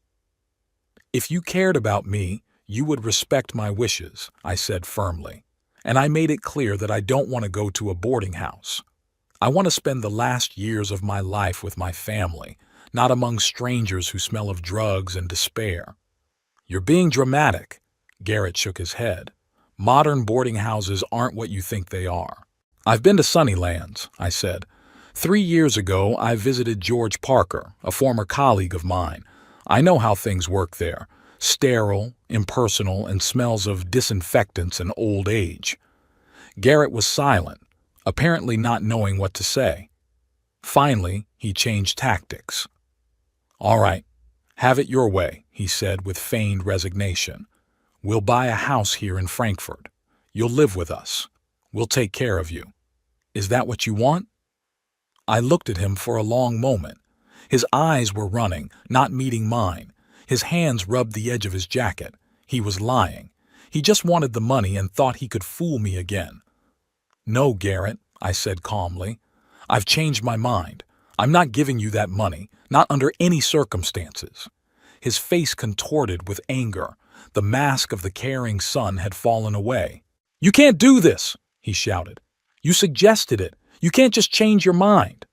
If you cared about me, you would respect my wishes, I said firmly. And I made it clear that I don't want to go to a boarding house. I want to spend the last years of my life with my family, not among strangers who smell of drugs and despair. You're being dramatic, Garrett shook his head. Modern boarding houses aren't what you think they are. I've been to Sunnylands, I said. 3 years ago, I visited George Parker, a former colleague of mine. I know how things work there. Sterile, impersonal, and smells of disinfectants and old age. Garrett was silent, apparently not knowing what to say. Finally, he changed tactics. All right, have it your way, he said with feigned resignation. We'll buy a house here in Frankfurt. You'll live with us. We'll take care of you. Is that what you want? I looked at him for a long moment. His eyes were running, not meeting mine. His hands rubbed the edge of his jacket. He was lying. He just wanted the money and thought he could fool me again. No, Garrett, I said calmly. I've changed my mind. I'm not giving you that money, not under any circumstances. His face contorted with anger. The mask of the caring son had fallen away. You can't do this, he shouted. You suggested it. You can't just change your mind.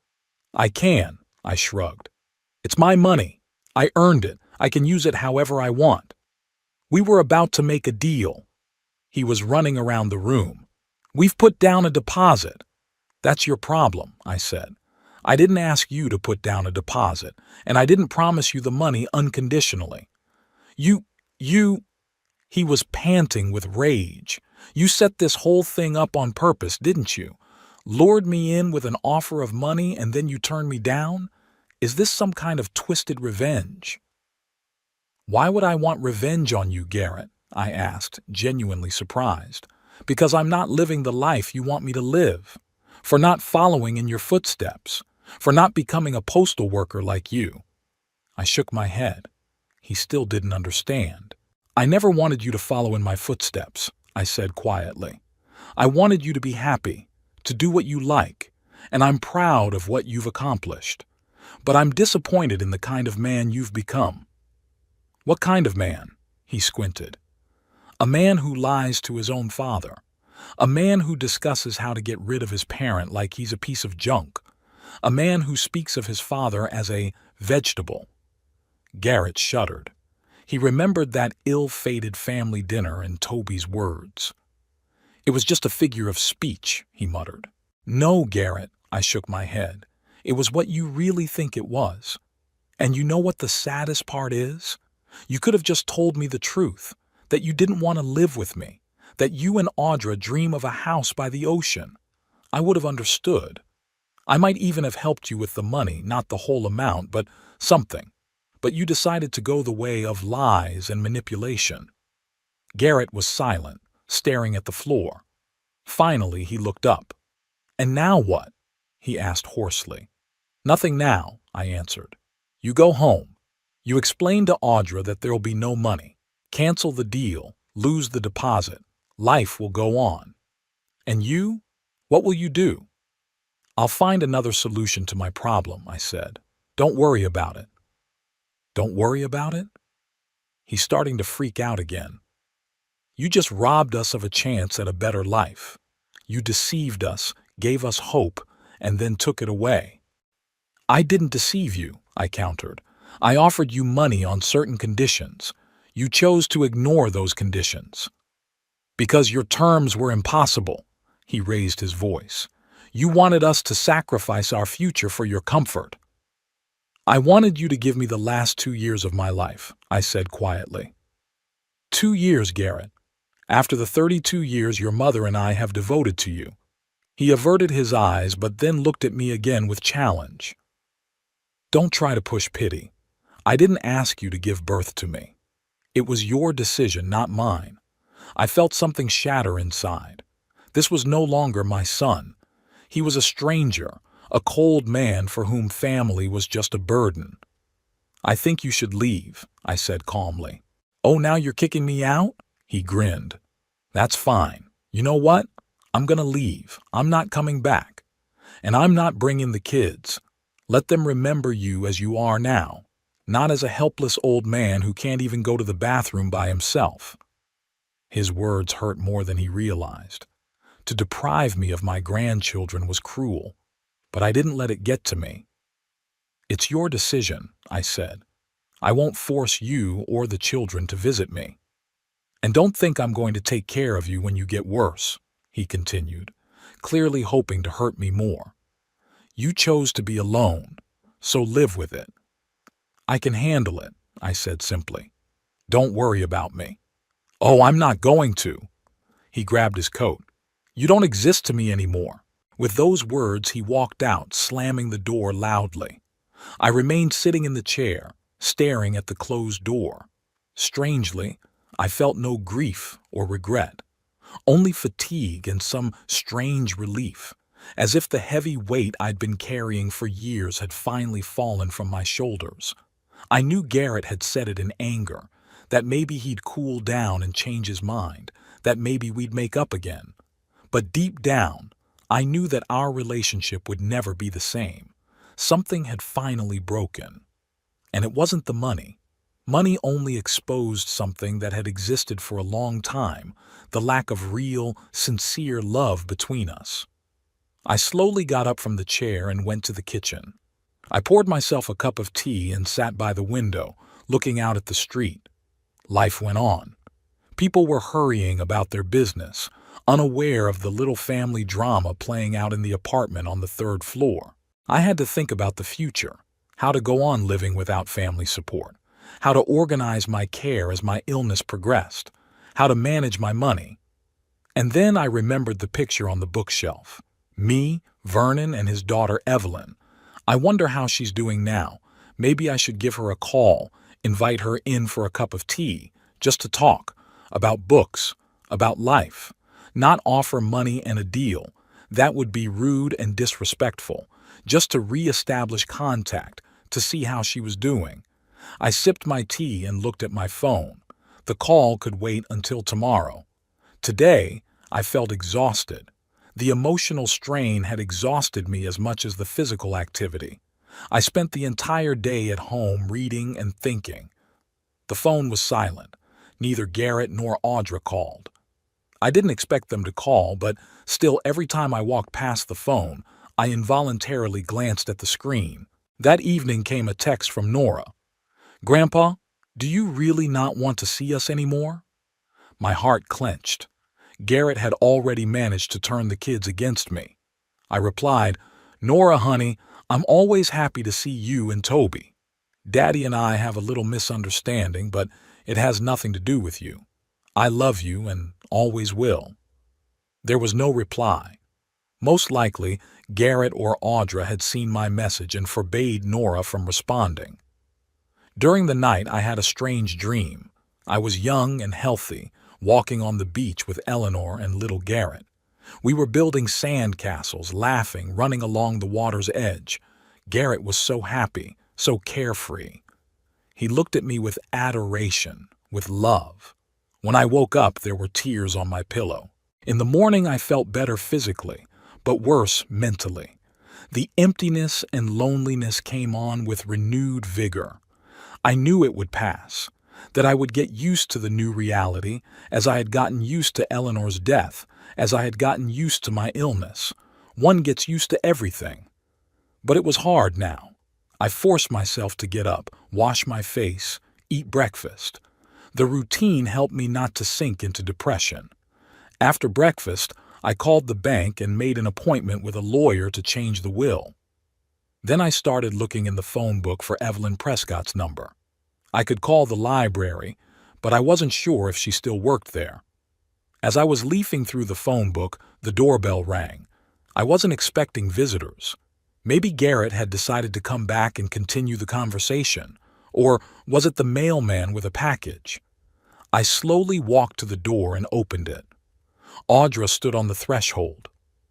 I can, I shrugged. It's my money. I earned it. I can use it however I want. We were about to make a deal. He was running around the room. We've put down a deposit. That's your problem, I said. I didn't ask you to put down a deposit, and I didn't promise you the money unconditionally. He was panting with rage. You set this whole thing up on purpose, didn't you? Lured me in with an offer of money and then you turned me down? Is this some kind of twisted revenge? Why would I want revenge on you, Garrett? I asked, genuinely surprised. Because I'm not living the life you want me to live. For not following in your footsteps. For not becoming a postal worker like you. I shook my head. He still didn't understand. I never wanted you to follow in my footsteps, I said quietly. I wanted you to be happy, to do what you like, and I'm proud of what you've accomplished. But I'm disappointed in the kind of man you've become. What kind of man? He squinted. A man who lies to his own father. A man who discusses how to get rid of his parent like he's a piece of junk. A man who speaks of his father as a vegetable. Garrett shuddered. He remembered that ill-fated family dinner and Toby's words. It was just a figure of speech, he muttered. No, Garrett, I shook my head. It was what you really think it was. And you know what the saddest part is? You could have just told me the truth, that you didn't want to live with me, that you and Audra dream of a house by the ocean. I would have understood. I might even have helped you with the money, not the whole amount, but something. But you decided to go the way of lies and manipulation." Garrett was silent, staring at the floor. Finally, he looked up. "And now what?" he asked hoarsely. "Nothing now," I answered. "You go home. You explain to Audra that there'll be no money. Cancel the deal, lose the deposit. Life will go on. And you? What will you do?" "I'll find another solution to my problem," I said. "Don't worry about it." "Don't worry about it?" He's starting to freak out again. "You just robbed us of a chance at a better life. You deceived us, gave us hope, and then took it away." "I didn't deceive you," I countered. "I offered you money on certain conditions. You chose to ignore those conditions." "Because your terms were impossible," he raised his voice. "You wanted us to sacrifice our future for your comfort." "I wanted you to give me the last 2 years of my life," I said quietly. 2 years, Garrett. After the 32 years your mother and I have devoted to you." He averted his eyes but then looked at me again with challenge. "Don't try to push pity. I didn't ask you to give birth to me. It was your decision, not mine. I felt something shatter inside. This was no longer my son. He was a stranger, a cold man for whom family was just a burden." "I think you should leave," I said calmly. "Oh, now you're kicking me out?" He grinned. "That's fine. You know what? I'm gonna leave. I'm not coming back. And I'm not bringing the kids. Let them remember you as you are now, not as a helpless old man who can't even go to the bathroom by himself." His words hurt more than he realized. To deprive me of my grandchildren was cruel, but I didn't let it get to me. "It's your decision," I said. "I won't force you or the children to visit me. And don't think I'm going to take care of you when you get worse," he continued, clearly hoping to hurt me more. "You chose to be alone, so live with it." "I can handle it," I said simply. "Don't worry about me." "Oh, I'm not going to." He grabbed his coat. "You don't exist to me anymore." With those words, he walked out, slamming the door loudly. I remained sitting in the chair, staring at the closed door. Strangely, I felt no grief or regret, only fatigue and some strange relief, as if the heavy weight I'd been carrying for years had finally fallen from my shoulders. I knew Garrett had said it in anger, that maybe he'd cool down and change his mind, that maybe we'd make up again. But deep down, I knew that our relationship would never be the same. Something had finally broken. And it wasn't the money. Money only exposed something that had existed for a long time, the lack of real, sincere love between us. I slowly got up from the chair and went to the kitchen. I poured myself a cup of tea and sat by the window, looking out at the street. Life went on. People were hurrying about their business, unaware of the little family drama playing out in the apartment on the 3rd floor. I had to think about the future, how to go on living without family support, how to organize my care as my illness progressed, how to manage my money. And then I remembered the picture on the bookshelf. Me, Vernon, and his daughter Evelyn. I wonder how she's doing now. Maybe I should give her a call, invite her in for a cup of tea, just to talk about books, about life, not offer money and a deal. That would be rude and disrespectful, just to re-establish contact, to see how she was doing. I sipped my tea and looked at my phone. The call could wait until tomorrow. Today, I felt exhausted. The emotional strain had exhausted me as much as the physical activity. I spent the entire day at home reading and thinking. The phone was silent. Neither Garrett nor Audra called. I didn't expect them to call, but still every time I walked past the phone, I involuntarily glanced at the screen. That evening came a text from Nora. "Grandpa, do you really not want to see us anymore?" My heart clenched. Garrett had already managed to turn the kids against me. I replied, "Nora, honey, I'm always happy to see you and Toby. Daddy and I have a little misunderstanding, but it has nothing to do with you. I love you and always will." There was no reply. Most likely, Garrett or Audra had seen my message and forbade Nora from responding. During the night, I had a strange dream. I was young and healthy, walking on the beach with Eleanor and little Garrett. We were building sand castles, laughing, running along the water's edge. Garrett was so happy, so carefree. He looked at me with adoration, with love. When I woke up, there were tears on my pillow. In the morning, I felt better physically, but worse mentally. The emptiness and loneliness came on with renewed vigor. I knew it would pass, that I would get used to the new reality as I had gotten used to Eleanor's death, as I had gotten used to my illness. One gets used to everything. But it was hard now. I forced myself to get up, wash my face, eat breakfast. The routine helped me not to sink into depression. After breakfast, I called the bank and made an appointment with a lawyer to change the will. Then I started looking in the phone book for Evelyn Prescott's number. I could call the library, but I wasn't sure if she still worked there. As I was leafing through the phone book, the doorbell rang. I wasn't expecting visitors. Maybe Garrett had decided to come back and continue the conversation. Or was it the mailman with a package? I slowly walked to the door and opened it. Audra stood on the threshold.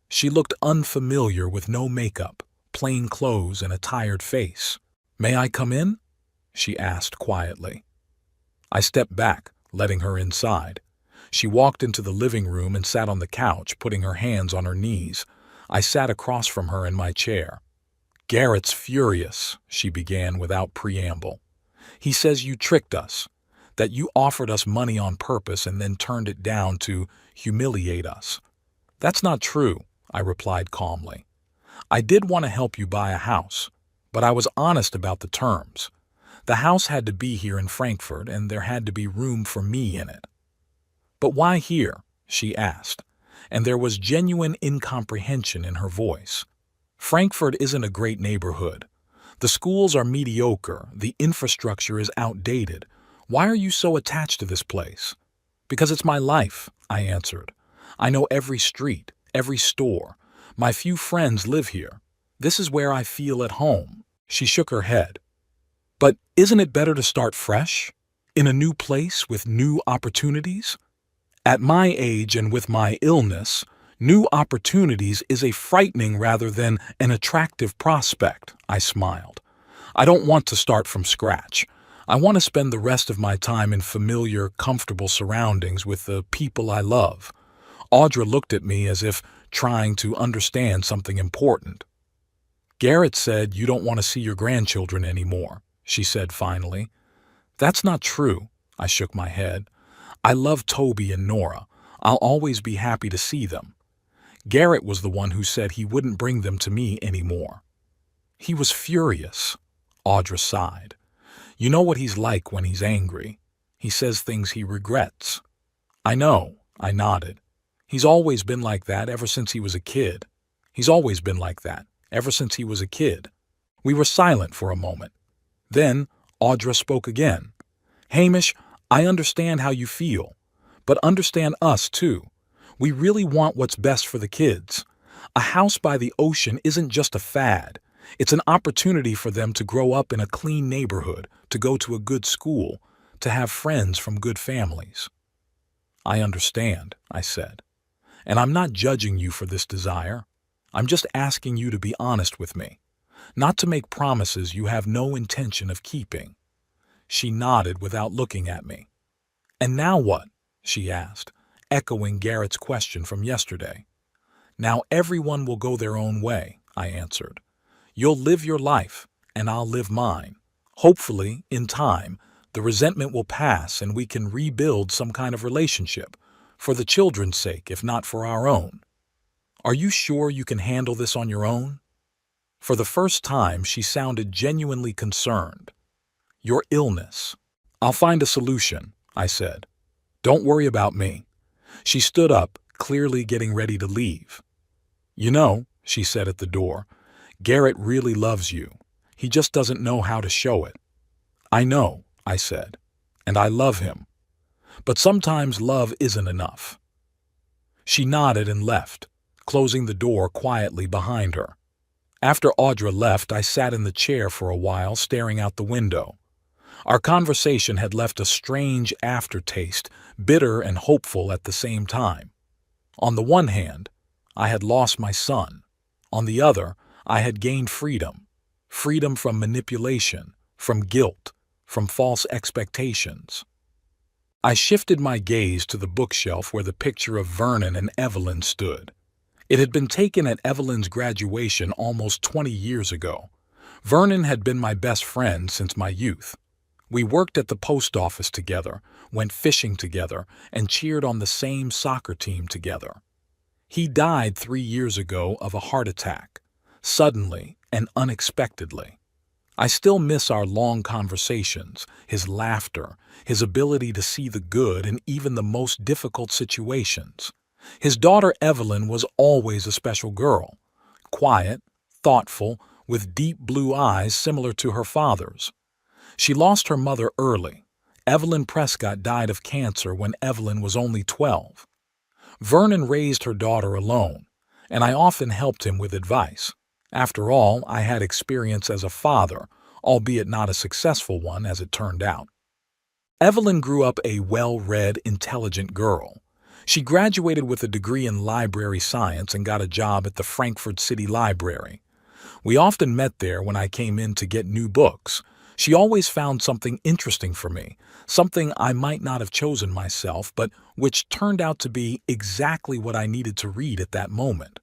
She looked unfamiliar with no makeup, plain clothes, and a tired face. "May I come in?" she asked quietly. I stepped back, letting her inside. She walked into the living room and sat on the couch, putting her hands on her knees. I sat across from her in my chair. "Garrett's furious," she began without preamble. "He says you tricked us, that you offered us money on purpose and then turned it down to humiliate us." "That's not true," I replied calmly. "I did want to help you buy a house, but I was honest about the terms. The house had to be here in Frankfurt, and there had to be room for me in it." "But why here?" she asked, and there was genuine incomprehension in her voice. "Frankfurt isn't a great neighborhood. The schools are mediocre, the infrastructure is outdated. Why are you so attached to this place?" "Because it's my life," I answered. "I know every street, every store. My few friends live here. This is where I feel at home." She shook her head. "But isn't it better to start fresh? In a new place with new opportunities?" "At my age and with my illness, new opportunities is a frightening rather than an attractive prospect," I smiled. "I don't want to start from scratch. I want to spend the rest of my time in familiar, comfortable surroundings with the people I love." Audra looked at me as if trying to understand something important. "Garrett said you don't want to see your grandchildren anymore," she said finally. "That's not true," I shook my head. "I love Toby and Nora. I'll always be happy to see them. Garrett was the one who said he wouldn't bring them to me anymore." "He was furious," Audra sighed. "You know what he's like when he's angry. He says things he regrets." "I know," I nodded. "He's always been like that ever since he was a kid. He's always been like that ever since he was a kid." We were silent for a moment. Then Audra spoke again. "Hamish, I understand how you feel, but understand us too. We really want what's best for the kids. A house by the ocean isn't just a fad. It's an opportunity for them to grow up in a clean neighborhood, to go to a good school, to have friends from good families." "I understand," I said. "And I'm not judging you for this desire. I'm just asking you to be honest with me, not to make promises you have no intention of keeping." She nodded without looking at me. "And now what?" she asked, echoing Garrett's question from yesterday. "Now everyone will go their own way," I answered. "You'll live your life, and I'll live mine. Hopefully, in time, the resentment will pass and we can rebuild some kind of relationship, for the children's sake, if not for our own. Are you sure you can handle this on your own?" For the first time, she sounded genuinely concerned. "Your illness." "I'll find a solution," I said. "Don't worry about me." She stood up, clearly getting ready to leave. "You know," she said at the door, "Garrett really loves you. He just doesn't know how to show it." "I know," I said, "and I love him. But sometimes love isn't enough." She nodded and left. closing the door quietly behind her. After Audra left, I sat in the chair for a while, staring out the window. Our conversation had left a strange aftertaste, bitter and hopeful at the same time. On the one hand, I had lost my son. On the other, I had gained freedom. Freedom from manipulation, from guilt, from false expectations. I shifted my gaze to the bookshelf where the picture of Vernon and Evelyn stood. It had been taken at Evelyn's graduation almost 20 years ago. Vernon had been my best friend since my youth. We worked at the post office together, went fishing together, and cheered on the same soccer team together. He died 3 years ago of a heart attack, suddenly and unexpectedly. I still miss our long conversations, his laughter, his ability to see the good in even the most difficult situations. His daughter Evelyn was always a special girl, quiet, thoughtful, with deep blue eyes similar to her father's. She lost her mother early. Evelyn Prescott died of cancer when Evelyn was only 12. Vernon raised her daughter alone, and I often helped him with advice. After all, I had experience as a father, albeit not a successful one as it turned out. Evelyn grew up a well-read, intelligent girl. She graduated with a degree in library science and got a job at the Frankfurt City Library. We often met there when I came in to get new books. She always found something interesting for me, something I might not have chosen myself, but which turned out to be exactly what I needed to read at that moment.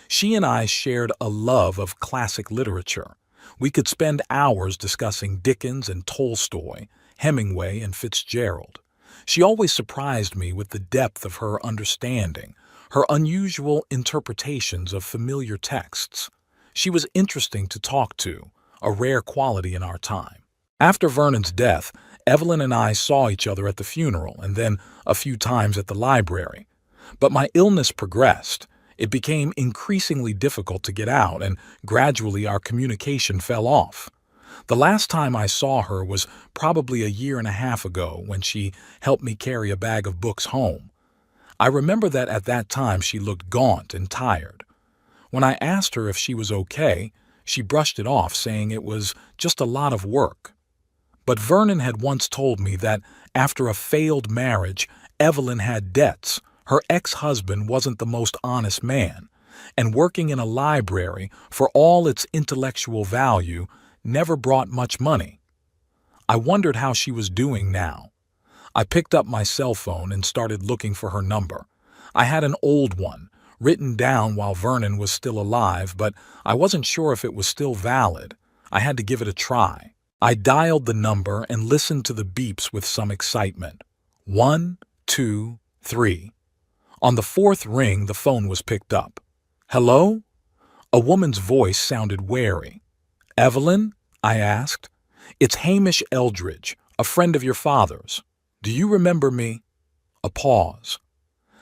She and I shared a love of classic literature. We could spend hours discussing Dickens and Tolstoy, Hemingway and Fitzgerald. She always surprised me with the depth of her understanding, her unusual interpretations of familiar texts. She was interesting to talk to, a rare quality in our time. After Vernon's death, Evelyn and I saw each other at the funeral and then a few times at the library. But my illness progressed. It became increasingly difficult to get out, and gradually our communication fell off. The last time I saw her was probably a year and a half ago when she helped me carry a bag of books home. I remember that at that time she looked gaunt and tired. When I asked her if she was okay, she brushed it off, saying it was just a lot of work. But Vernon had once told me that after a failed marriage, Evelyn had debts. Her ex-husband wasn't the most honest man, and working in a library, for all its intellectual value, never brought much money. I wondered how she was doing now. I picked up my cell phone and started looking for her number. I had an old one, written down while Vernon was still alive, but I wasn't sure if it was still valid. I had to give it a try. I dialed the number and listened to the beeps with some excitement. 1, 2, 3. On the fourth ring, the phone was picked up. Hello? A woman's voice sounded wary. Evelyn? I asked. It's Hamish Eldridge, a friend of your father's. Do you remember me? A pause.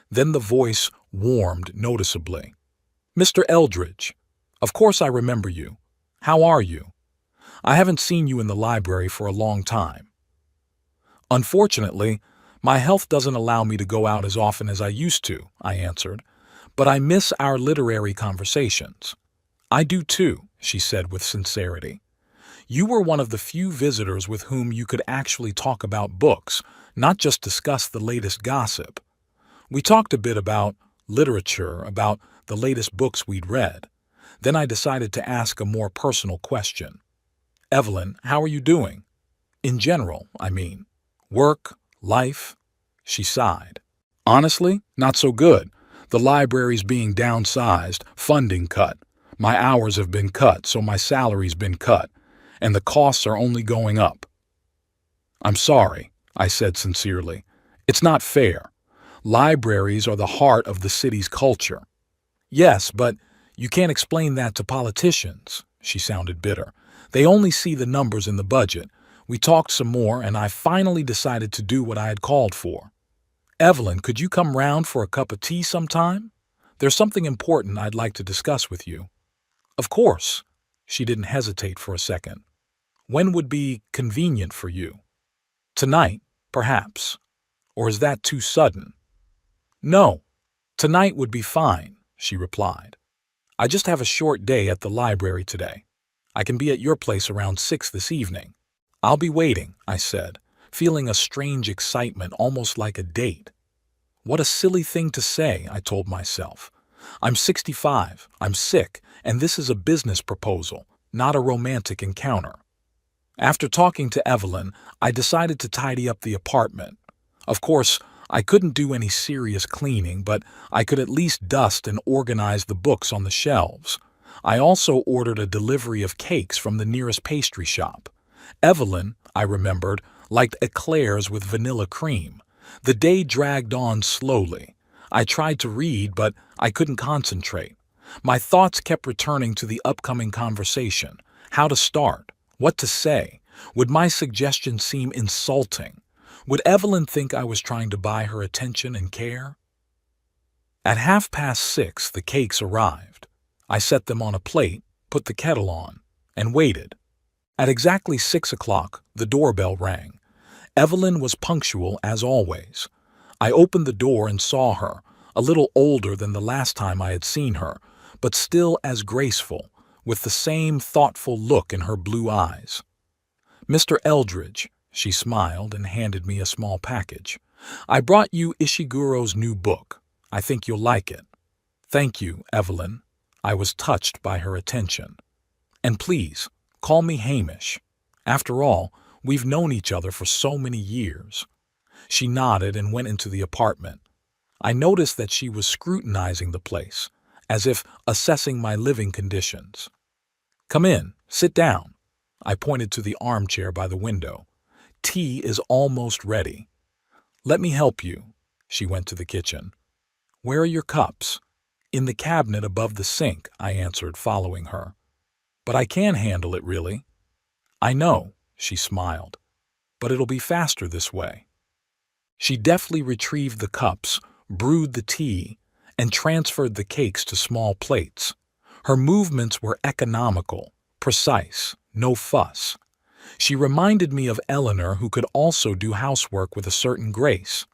Then the voice warmed noticeably. Mr. Eldridge, of course I remember you. How are you? I haven't seen you in the library for a long time. Unfortunately, my health doesn't allow me to go out as often as I used to, I answered, but I miss our literary conversations. I do too, she said with sincerity. You were one of the few visitors with whom you could actually talk about books, not just discuss the latest gossip. We talked a bit about literature, about the latest books we'd read. Then I decided to ask a more personal question. Evelyn, how are you doing? In general, I mean. Work, life? She sighed. Honestly, not so good. The library's being downsized, funding cut. My hours have been cut, so my salary's been cut, and the costs are only going up. I'm sorry, I said sincerely. It's not fair. Libraries are the heart of the city's culture. Yes, but you can't explain that to politicians, she sounded bitter. They only see the numbers in the budget. We talked some more, and I finally decided to do what I had called for. Evelyn, could you come round for a cup of tea sometime? There's something important I'd like to discuss with you. Of course. She didn't hesitate for a second. When would be convenient for you? Tonight, perhaps. Or is that too sudden? No, tonight would be fine, she replied. I just have a short day at the library today. I can be at your place around 6 this evening. I'll be waiting, I said, feeling a strange excitement, almost like a date. What a silly thing to say, I told myself. I'm 65, I'm sick, and this is a business proposal, not a romantic encounter. After talking to Evelyn, I decided to tidy up the apartment. Of course, I couldn't do any serious cleaning, but I could at least dust and organize the books on the shelves. I also ordered a delivery of cakes from the nearest pastry shop. Evelyn, I remembered, liked eclairs with vanilla cream. The day dragged on slowly. I tried to read, but I couldn't concentrate. My thoughts kept returning to the upcoming conversation. How to start? What to say? Would my suggestion seem insulting? Would Evelyn think I was trying to buy her attention and care? At 6:30, the cakes arrived. I set them on a plate, put the kettle on, and waited. At exactly 6 o'clock, the doorbell rang. Evelyn was punctual as always. I opened the door and saw her, a little older than the last time I had seen her, but still as graceful, with the same thoughtful look in her blue eyes. Mr. Eldridge, she smiled and handed me a small package. I brought you Ishiguro's new book. I think you'll like it. Thank you, Evelyn. I was touched by her attention. And please, call me Hamish. After all, we've known each other for so many years. She nodded and went into the apartment. I noticed that she was scrutinizing the place, as if assessing my living conditions. Come in, sit down. I pointed to the armchair by the window. Tea is almost ready. Let me help you. She went to the kitchen. Where are your cups? In the cabinet above the sink, I answered, following her. But I can handle it, really. I know, she smiled, but it'll be faster this way. She deftly retrieved the cups, brewed the tea, and transferred the cakes to small plates. Her movements were economical, precise, no fuss. She reminded me of Eleanor, who could also do housework with a certain grace.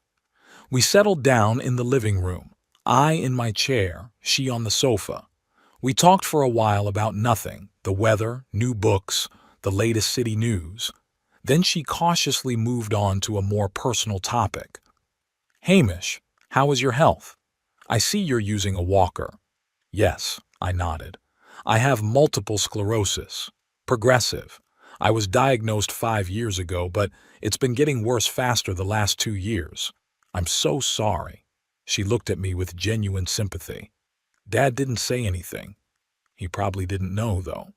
We settled down in the living room, I in my chair, she on the sofa. We talked for a while about nothing, the weather, new books, the latest city news. Then she cautiously moved on to a more personal topic. Hamish, how is your health? I see you're using a walker. Yes, I nodded. I have multiple sclerosis. Progressive. I was diagnosed 5 years ago, but it's been getting worse faster the last 2 years. I'm so sorry. She looked at me with genuine sympathy. Dad didn't say anything. He probably didn't know, though.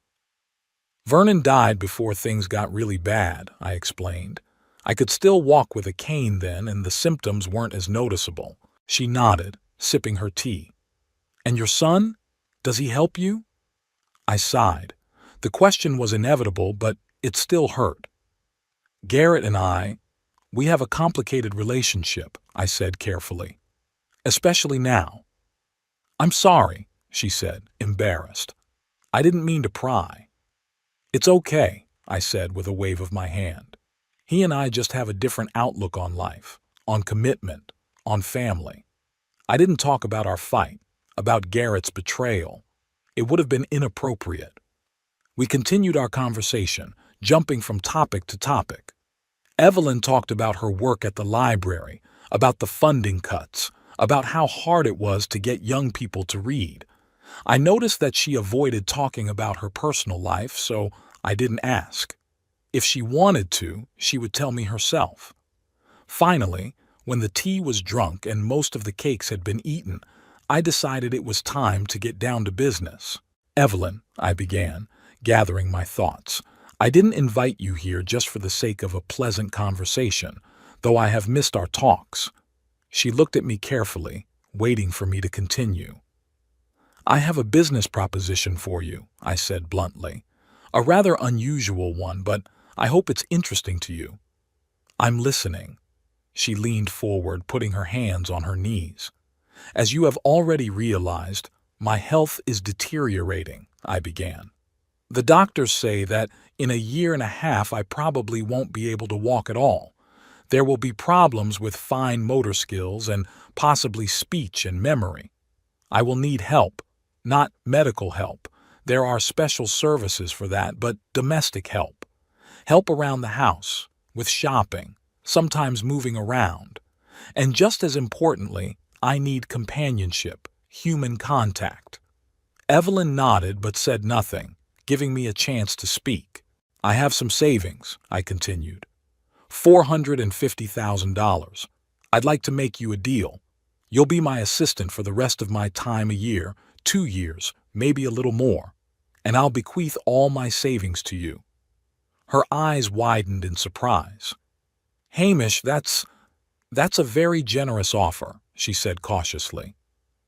Vernon died before things got really bad, I explained. I could still walk with a cane then, and the symptoms weren't as noticeable. She nodded, sipping her tea. And your son? Does he help you? I sighed. The question was inevitable, but it still hurt. Garrett and we have a complicated relationship, I said carefully. Especially now. I'm sorry, she said, embarrassed. I didn't mean to pry. It's okay, I said with a wave of my hand. He and I just have a different outlook on life, on commitment, on family. I didn't talk about our fight, about Garrett's betrayal. It would have been inappropriate. We continued our conversation, jumping from topic to topic. Evelyn talked about her work at the library, about the funding cuts, about how hard it was to get young people to read. I noticed that she avoided talking about her personal life, so I didn't ask. If she wanted to, she would tell me herself. Finally, when the tea was drunk and most of the cakes had been eaten, I decided it was time to get down to business. Evelyn, I began, gathering my thoughts, I didn't invite you here just for the sake of a pleasant conversation, though I have missed our talks. She looked at me carefully, waiting for me to continue. I have a business proposition for you, I said bluntly. A rather unusual one, but I hope it's interesting to you. I'm listening. She leaned forward, putting her hands on her knees. As you have already realized, my health is deteriorating, I began. The doctors say that in a year and a half I probably won't be able to walk at all. There will be problems with fine motor skills and possibly speech and memory. I will need help, not medical help. There are special services for that, but domestic help. Help around the house, with shopping, sometimes moving around. And just as importantly, I need companionship, human contact. Evelyn nodded but said nothing, giving me a chance to speak. I have some savings, I continued. $450,000. I'd like to make you a deal. You'll be my assistant for the rest of my time, a year, 2 years, maybe a little more, and I'll bequeath all my savings to you. Her eyes widened in surprise. Hamish, that's a very generous offer, she said cautiously.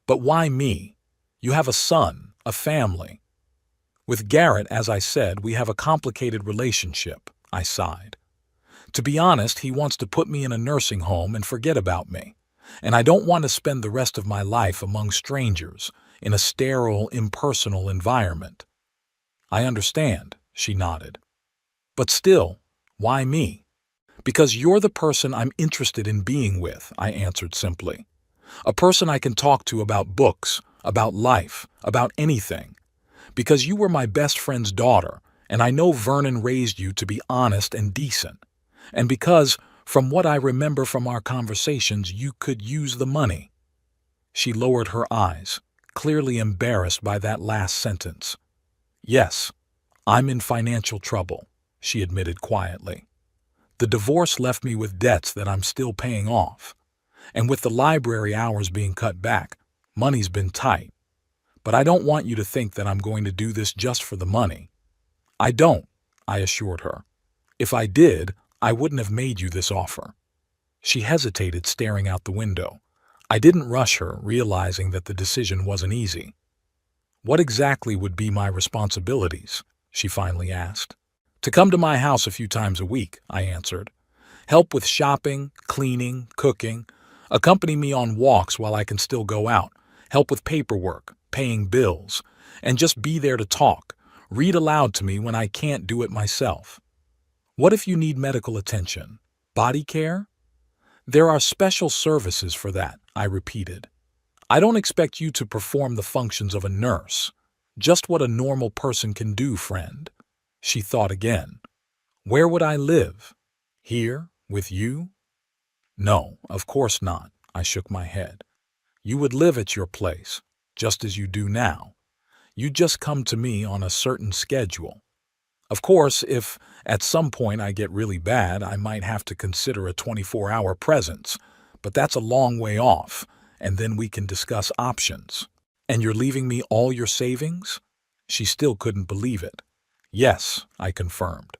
But why me? You have a son, a family. With Garrett, as I said, we have a complicated relationship, I sighed. To be honest, he wants to put me in a nursing home and forget about me. And I don't want to spend the rest of my life among strangers, in a sterile, impersonal environment. I understand, she nodded. But still, why me? Because you're the person I'm interested in being with, I answered simply. A person I can talk to about books, about life, about anything. Because you were my best friend's daughter, and I know Vernon raised you to be honest and decent. And because, from what I remember from our conversations, you could use the money. She lowered her eyes, clearly embarrassed by that last sentence. Yes, I'm in financial trouble, she admitted quietly. The divorce left me with debts that I'm still paying off. And with the library hours being cut back, money's been tight. But I don't want you to think that I'm going to do this just for the money. I don't, I assured her. If I did, I wouldn't have made you this offer. She hesitated, staring out the window. I didn't rush her, realizing that the decision wasn't easy. What exactly would be my responsibilities? She finally asked. To come to my house a few times a week, I answered. Help with shopping, cleaning, cooking. Accompany me on walks while I can still go out. Help with paperwork, paying bills. And just be there to talk. Read aloud to me when I can't do it myself. What if you need medical attention? Body care? There are special services for that, I repeated. I don't expect you to perform the functions of a nurse. Just what a normal person can do, friend. She thought again. Where would I live? Here, with you? No, of course not, I shook my head. You would live at your place, just as you do now. You'd just come to me on a certain schedule. Of course, if at some point I get really bad, I might have to consider a 24-hour presence, but that's a long way off, and then we can discuss options. And you're leaving me all your savings? She still couldn't believe it. Yes, I confirmed.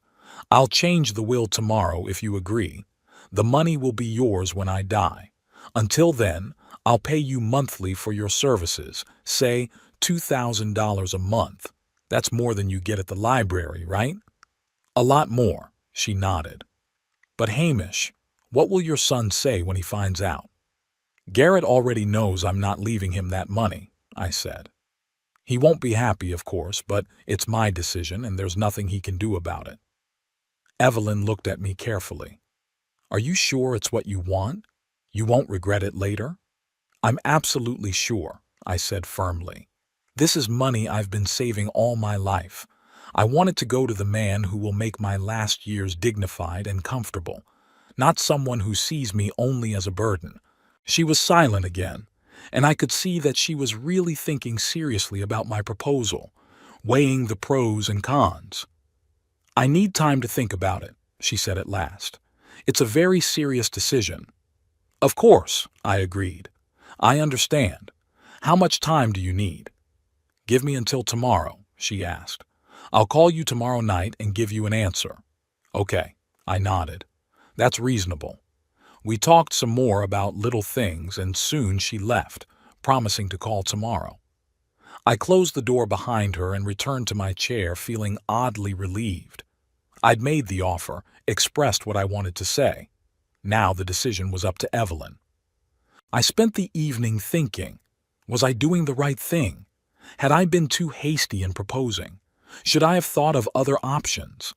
I'll change the will tomorrow if you agree. The money will be yours when I die. Until then, I'll pay you monthly for your services, say $2,000 a month. That's more than you get at the library, right? A lot more, she nodded. But Hamish, what will your son say when he finds out? Garrett already knows I'm not leaving him that money, I said. He won't be happy, of course, but it's my decision and there's nothing he can do about it. Evelyn looked at me carefully. Are you sure it's what you want? You won't regret it later? I'm absolutely sure, I said firmly. This is money I've been saving all my life. I want it to go to the man who will make my last years dignified and comfortable, not someone who sees me only as a burden. She was silent again, and I could see that she was really thinking seriously about my proposal, weighing the pros and cons. I need time to think about it, she said at last. It's a very serious decision. Of course, I agreed. I understand. How much time do you need? Give me until tomorrow, she asked. I'll call you tomorrow night and give you an answer. Okay, I nodded. That's reasonable. We talked some more about little things and soon she left, promising to call tomorrow. I closed the door behind her and returned to my chair feeling oddly relieved. I'd made the offer, expressed what I wanted to say. Now the decision was up to Evelyn. I spent the evening thinking, was I doing the right thing? Had I been too hasty in proposing? Should I have thought of other options?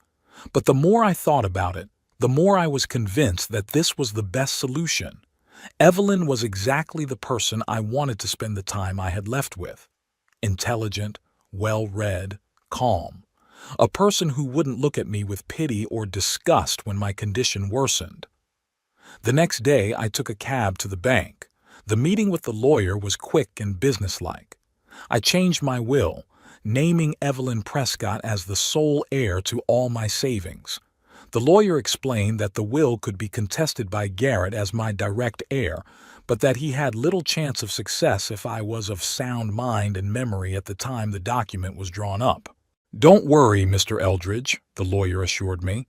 But the more I thought about it, the more I was convinced that this was the best solution. Evelyn was exactly the person I wanted to spend the time I had left with. Intelligent, well-read, calm. A person who wouldn't look at me with pity or disgust when my condition worsened. The next day, I took a cab to the bank. The meeting with the lawyer was quick and businesslike. I changed my will, naming Evelyn Prescott as the sole heir to all my savings. The lawyer explained that the will could be contested by Garrett as my direct heir, but that he had little chance of success if I was of sound mind and memory at the time the document was drawn up. "Don't worry, Mr. Eldridge," the lawyer assured me.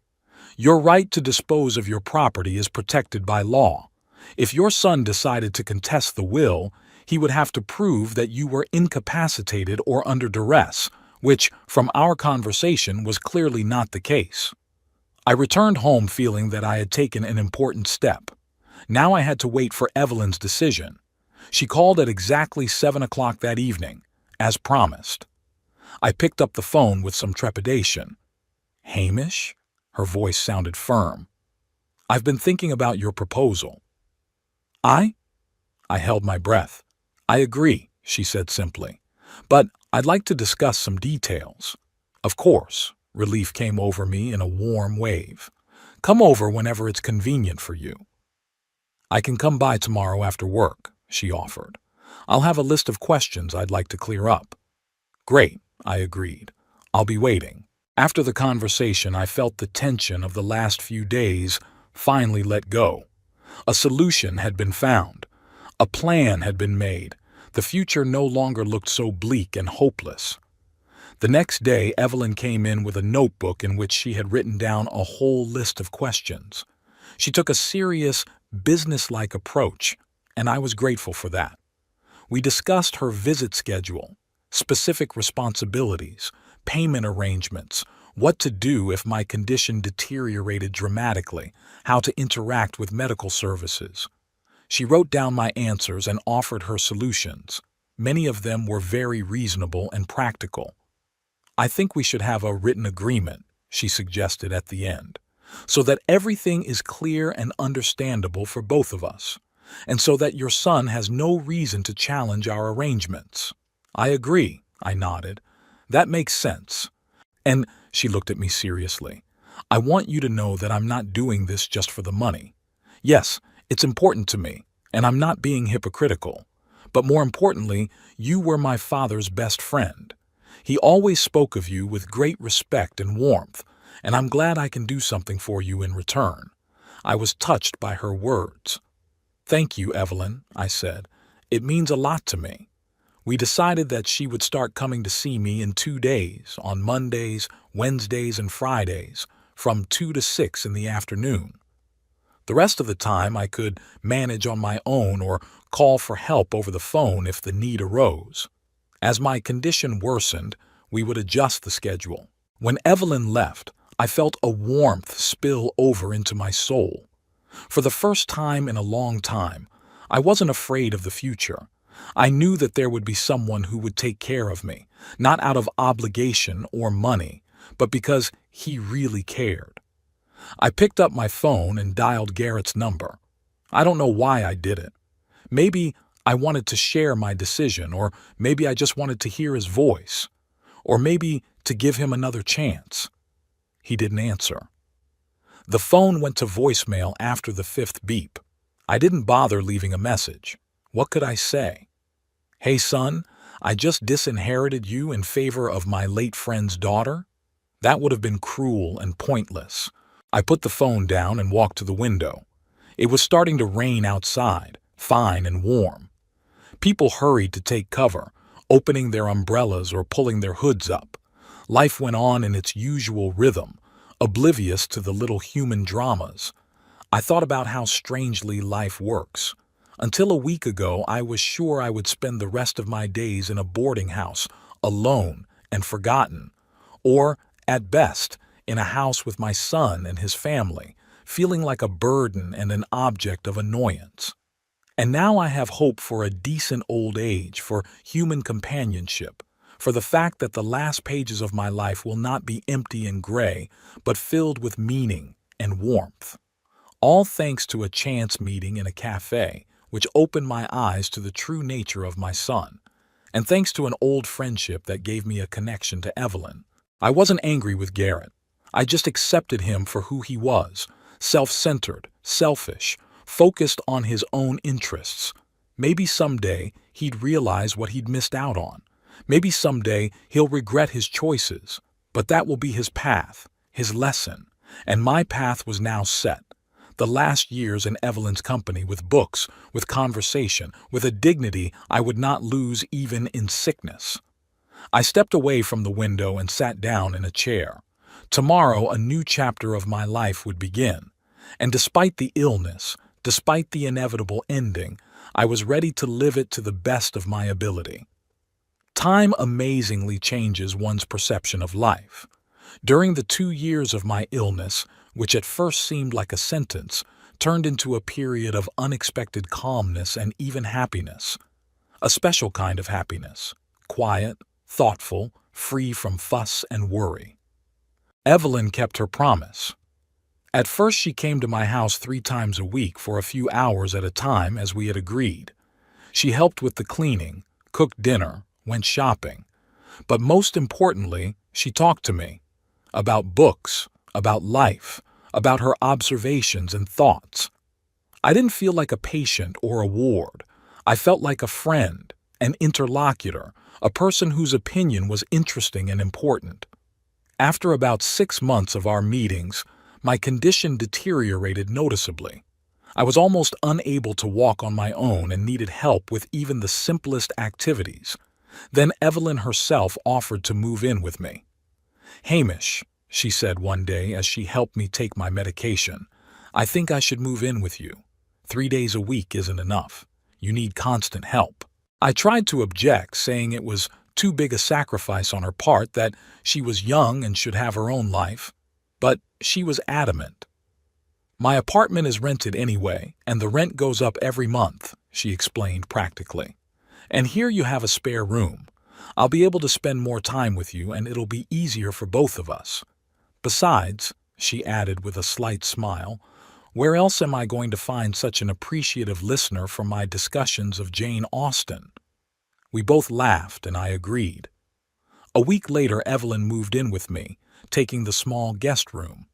"Your right to dispose of your property is protected by law. If your son decided to contest the will, he would have to prove that you were incapacitated or under duress, which, from our conversation, was clearly not the case." I returned home feeling that I had taken an important step. Now I had to wait for Evelyn's decision. She called at exactly 7 o'clock that evening, as promised. I picked up the phone with some trepidation. "Hamish?" Her voice sounded firm. "I've been thinking about your proposal." "I?" I held my breath. "I agree," she said simply. "But I'd like to discuss some details." "Of course." Relief came over me in a warm wave. "Come over whenever it's convenient for you." "I can come by tomorrow after work," she offered. "I'll have a list of questions I'd like to clear up." "Great," I agreed. "I'll be waiting." After the conversation, I felt the tension of the last few days finally let go. A solution had been found. A plan had been made. The future no longer looked so bleak and hopeless. The next day, Evelyn came in with a notebook in which she had written down a whole list of questions. She took a serious, businesslike approach, and I was grateful for that. We discussed her visit schedule, specific responsibilities, payment arrangements, what to do if my condition deteriorated dramatically, how to interact with medical services. She wrote down my answers and offered her solutions. Many of them were very reasonable and practical. "I think we should have a written agreement," she suggested at the end, "so that everything is clear and understandable for both of us, and so that your son has no reason to challenge our arrangements." "I agree," I nodded. "That makes sense." "And," she looked at me seriously, "I want you to know that I'm not doing this just for the money. Yes, it's important to me, and I'm not being hypocritical. But more importantly, you were my father's best friend. He always spoke of you with great respect and warmth, and I'm glad I can do something for you in return." I was touched by her words. "Thank you, Evelyn," I said. "It means a lot to me." We decided that she would start coming to see me in 2 days, on Mondays, Wednesdays, and Fridays, from 2 to 6 in the afternoon. The rest of the time I could manage on my own or call for help over the phone if the need arose. As my condition worsened, we would adjust the schedule. When Evelyn left, I felt a warmth spill over into my soul. For the first time in a long time, I wasn't afraid of the future. I knew that there would be someone who would take care of me, not out of obligation or money, but because he really cared. I picked up my phone and dialed Garrett's number. I don't know why I did it. Maybe I wanted to share my decision, or maybe I just wanted to hear his voice, or maybe to give him another chance. He didn't answer. The phone went to voicemail after the 5th beep. I didn't bother leaving a message. What could I say? "Hey, son, I just disinherited you in favor of my late friend's daughter?" That would have been cruel and pointless. I put the phone down and walked to the window. It was starting to rain outside, fine and warm. People hurried to take cover, opening their umbrellas or pulling their hoods up. Life went on in its usual rhythm, oblivious to the little human dramas. I thought about how strangely life works. Until a week ago, I was sure I would spend the rest of my days in a boarding house, alone and forgotten, or, at best, in a house with my son and his family, feeling like a burden and an object of annoyance. And now I have hope for a decent old age, for human companionship, for the fact that the last pages of my life will not be empty and gray, but filled with meaning and warmth. All thanks to a chance meeting in a cafe, which opened my eyes to the true nature of my son, and thanks to an old friendship that gave me a connection to Evelyn. I wasn't angry with Garrett. I just accepted him for who he was, self-centered, selfish, focused on his own interests. Maybe someday he'd realize what he'd missed out on. Maybe someday he'll regret his choices, but that will be his path, his lesson, and my path was now set. The last years in Evelyn's company, with books, with conversation, with a dignity I would not lose even in sickness. I stepped away from the window and sat down in a chair. Tomorrow a new chapter of my life would begin, and despite the illness, despite the inevitable ending, I was ready to live it to the best of my ability. Time amazingly changes one's perception of life. During the 2 years of my illness, which at first seemed like a sentence, turned into a period of unexpected calmness and even happiness. A special kind of happiness, quiet, thoughtful, free from fuss and worry. Evelyn kept her promise. At first she came to my house 3 times a week for a few hours at a time as we had agreed. She helped with the cleaning, cooked dinner, went shopping. But most importantly, she talked to me. About books, about life, about her observations and thoughts. I didn't feel like a patient or a ward. I felt like a friend, an interlocutor, a person whose opinion was interesting and important. After about 6 months of our meetings, my condition deteriorated noticeably. I was almost unable to walk on my own and needed help with even the simplest activities. Then Evelyn herself offered to move in with me. "Hamish," she said one day as she helped me take my medication, "I think I should move in with you. 3 days a week isn't enough. You need constant help." I tried to object, saying it was too big a sacrifice on her part, that she was young and should have her own life. But she was adamant. "My apartment is rented anyway, and the rent goes up every month," she explained practically. "And here you have a spare room. I'll be able to spend more time with you, and it'll be easier for both of us. Besides," she added with a slight smile, "where else am I going to find such an appreciative listener for my discussions of Jane Austen?" We both laughed, and I agreed. A week later, Evelyn moved in with me, taking the small guest room.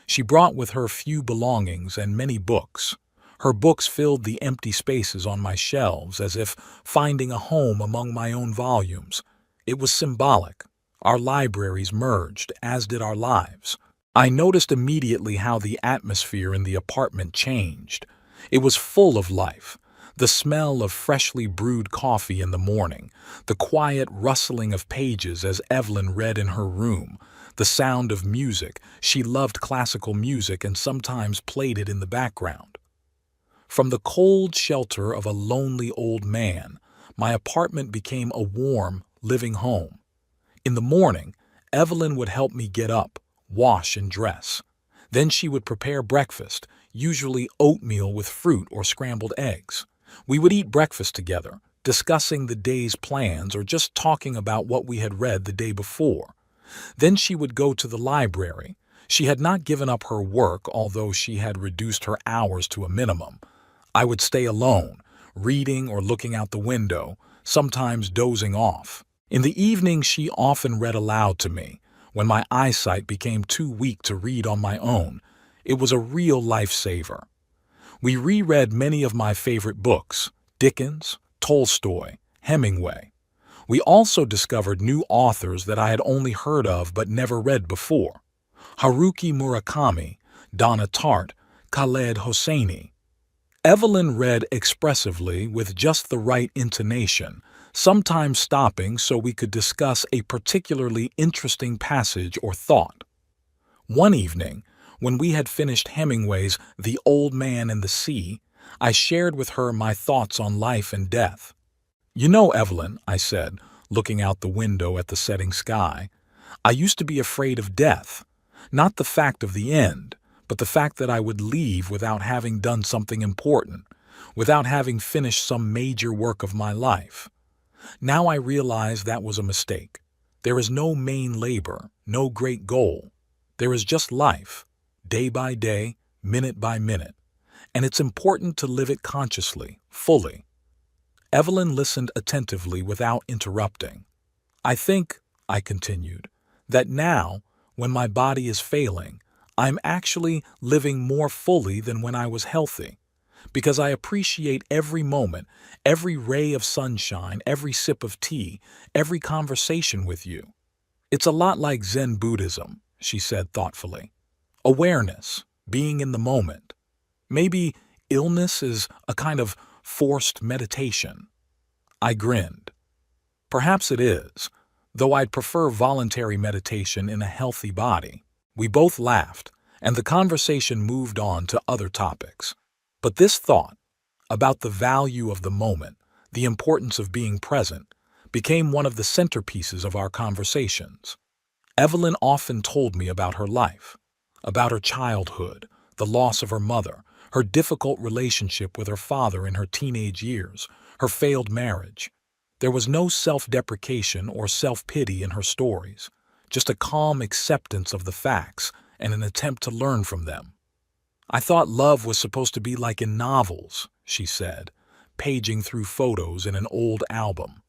She brought with her few belongings and many books. Her books filled the empty spaces on my shelves as if finding a home among my own volumes. It was symbolic. Our libraries merged, as did our lives. I noticed immediately how the atmosphere in the apartment changed. It was full of life. The smell of freshly brewed coffee in the morning, the quiet rustling of pages as Evelyn read in her room, the sound of music. She loved classical music and sometimes played it in the background. From the cold shelter of a lonely old man, my apartment became a warm, living home. In the morning, Evelyn would help me get up, wash and dress. Then she would prepare breakfast, usually oatmeal with fruit or scrambled eggs. We would eat breakfast together, discussing the day's plans or just talking about what we had read the day before. Then she would go to the library. She had not given up her work, although she had reduced her hours to a minimum. I would stay alone, reading or looking out the window, sometimes dozing off. In the evening, she often read aloud to me. When my eyesight became too weak to read on my own, it was a real lifesaver. We reread many of my favorite books: Dickens, Tolstoy, Hemingway. We also discovered new authors that I had only heard of but never read before: Haruki Murakami, Donna Tartt, Khaled Hosseini. Evelyn read expressively with just the right intonation, sometimes stopping so we could discuss a particularly interesting passage or thought. One evening, when we had finished Hemingway's The Old Man and the Sea, I shared with her my thoughts on life and death. "You know, Evelyn," I said, looking out the window at the setting sky, "I used to be afraid of death, not the fact of the end, but the fact that I would leave without having done something important, without having finished some major work of my life. Now I realize that was a mistake. There is no main labor, no great goal. There is just life, day by day, minute by minute, and it's important to live it consciously, fully. Evelyn listened attentively without interrupting. I think, I continued, that now, when my body is failing, I'm actually living more fully than when I was healthy, because I appreciate every moment, every ray of sunshine, every sip of tea, every conversation with you. It's a lot like Zen Buddhism, she said thoughtfully. Awareness, being in the moment. Maybe illness is a kind of forced meditation. I grinned. Perhaps it is, though I'd prefer voluntary meditation in a healthy body. We both laughed, and the conversation moved on to other topics. But this thought, about the value of the moment, the importance of being present, became one of the centerpieces of our conversations. Evelyn often told me about her life, about her childhood, the loss of her mother, her difficult relationship with her father in her teenage years, her failed marriage. There was no self-deprecation or self-pity in her stories, just a calm acceptance of the facts and an attempt to learn from them. I thought love was supposed to be like in novels, she said, paging through photos in an old album.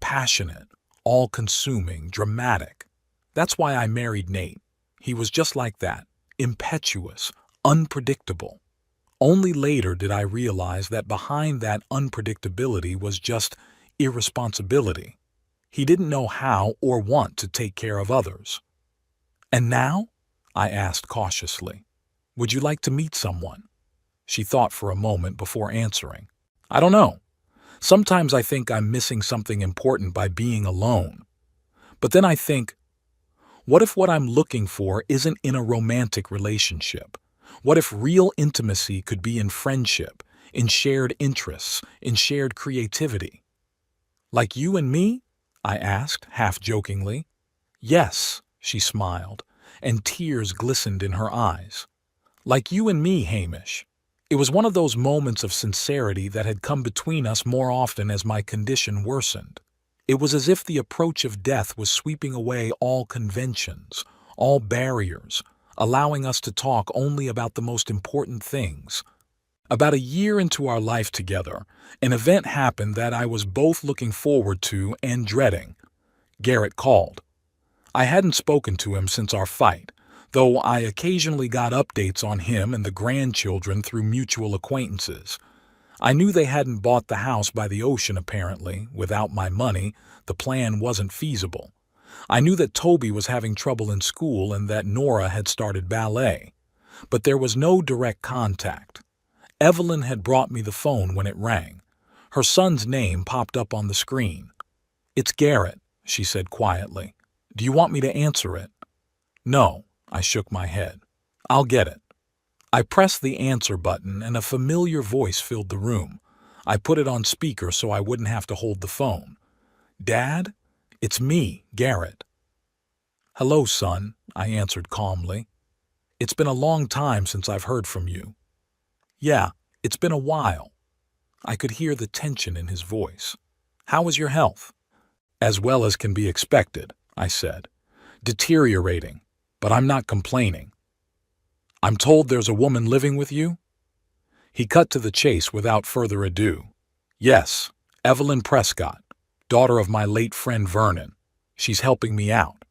Passionate, all-consuming, dramatic. That's why I married Nate. He was just like that, impetuous, unpredictable. Only later did I realize that behind that unpredictability was just irresponsibility. He didn't know how or want to take care of others. And now? I asked cautiously. Would you like to meet someone? She thought for a moment before answering. I don't know. Sometimes I think I'm missing something important by being alone. But then I think, what if what I'm looking for isn't in a romantic relationship? What if real intimacy could be in friendship, in shared interests, in shared creativity? Like you and me? I asked, half jokingly. Yes, she smiled, and tears glistened in her eyes. Like you and me, Hamish. It was one of those moments of sincerity that had come between us more often as my condition worsened. It was as if the approach of death was sweeping away all conventions, all barriers, allowing us to talk only about the most important things. About a year into our life together, an event happened that I was both looking forward to and dreading. Garrett called. I hadn't spoken to him since our fight, though I occasionally got updates on him and the grandchildren through mutual acquaintances. I knew they hadn't bought the house by the ocean apparently. Without my money, the plan wasn't feasible. I knew that Toby was having trouble in school and that Nora had started ballet. But there was no direct contact. Evelyn had brought me the phone when it rang. Her son's name popped up on the screen. It's Garrett, she said quietly. Do you want me to answer it? No, I shook my head. I'll get it. I pressed the answer button and a familiar voice filled the room. I put it on speaker so I wouldn't have to hold the phone. Dad? It's me, Garrett. Hello, son, I answered calmly. It's been a long time since I've heard from you. Yeah, it's been a while. I could hear the tension in his voice. How is your health? As well as can be expected, I said. Deteriorating, but I'm not complaining. I'm told there's a woman living with you? He cut to the chase without further ado. Yes, Evelyn Prescott, daughter of my late friend Vernon. She's helping me out.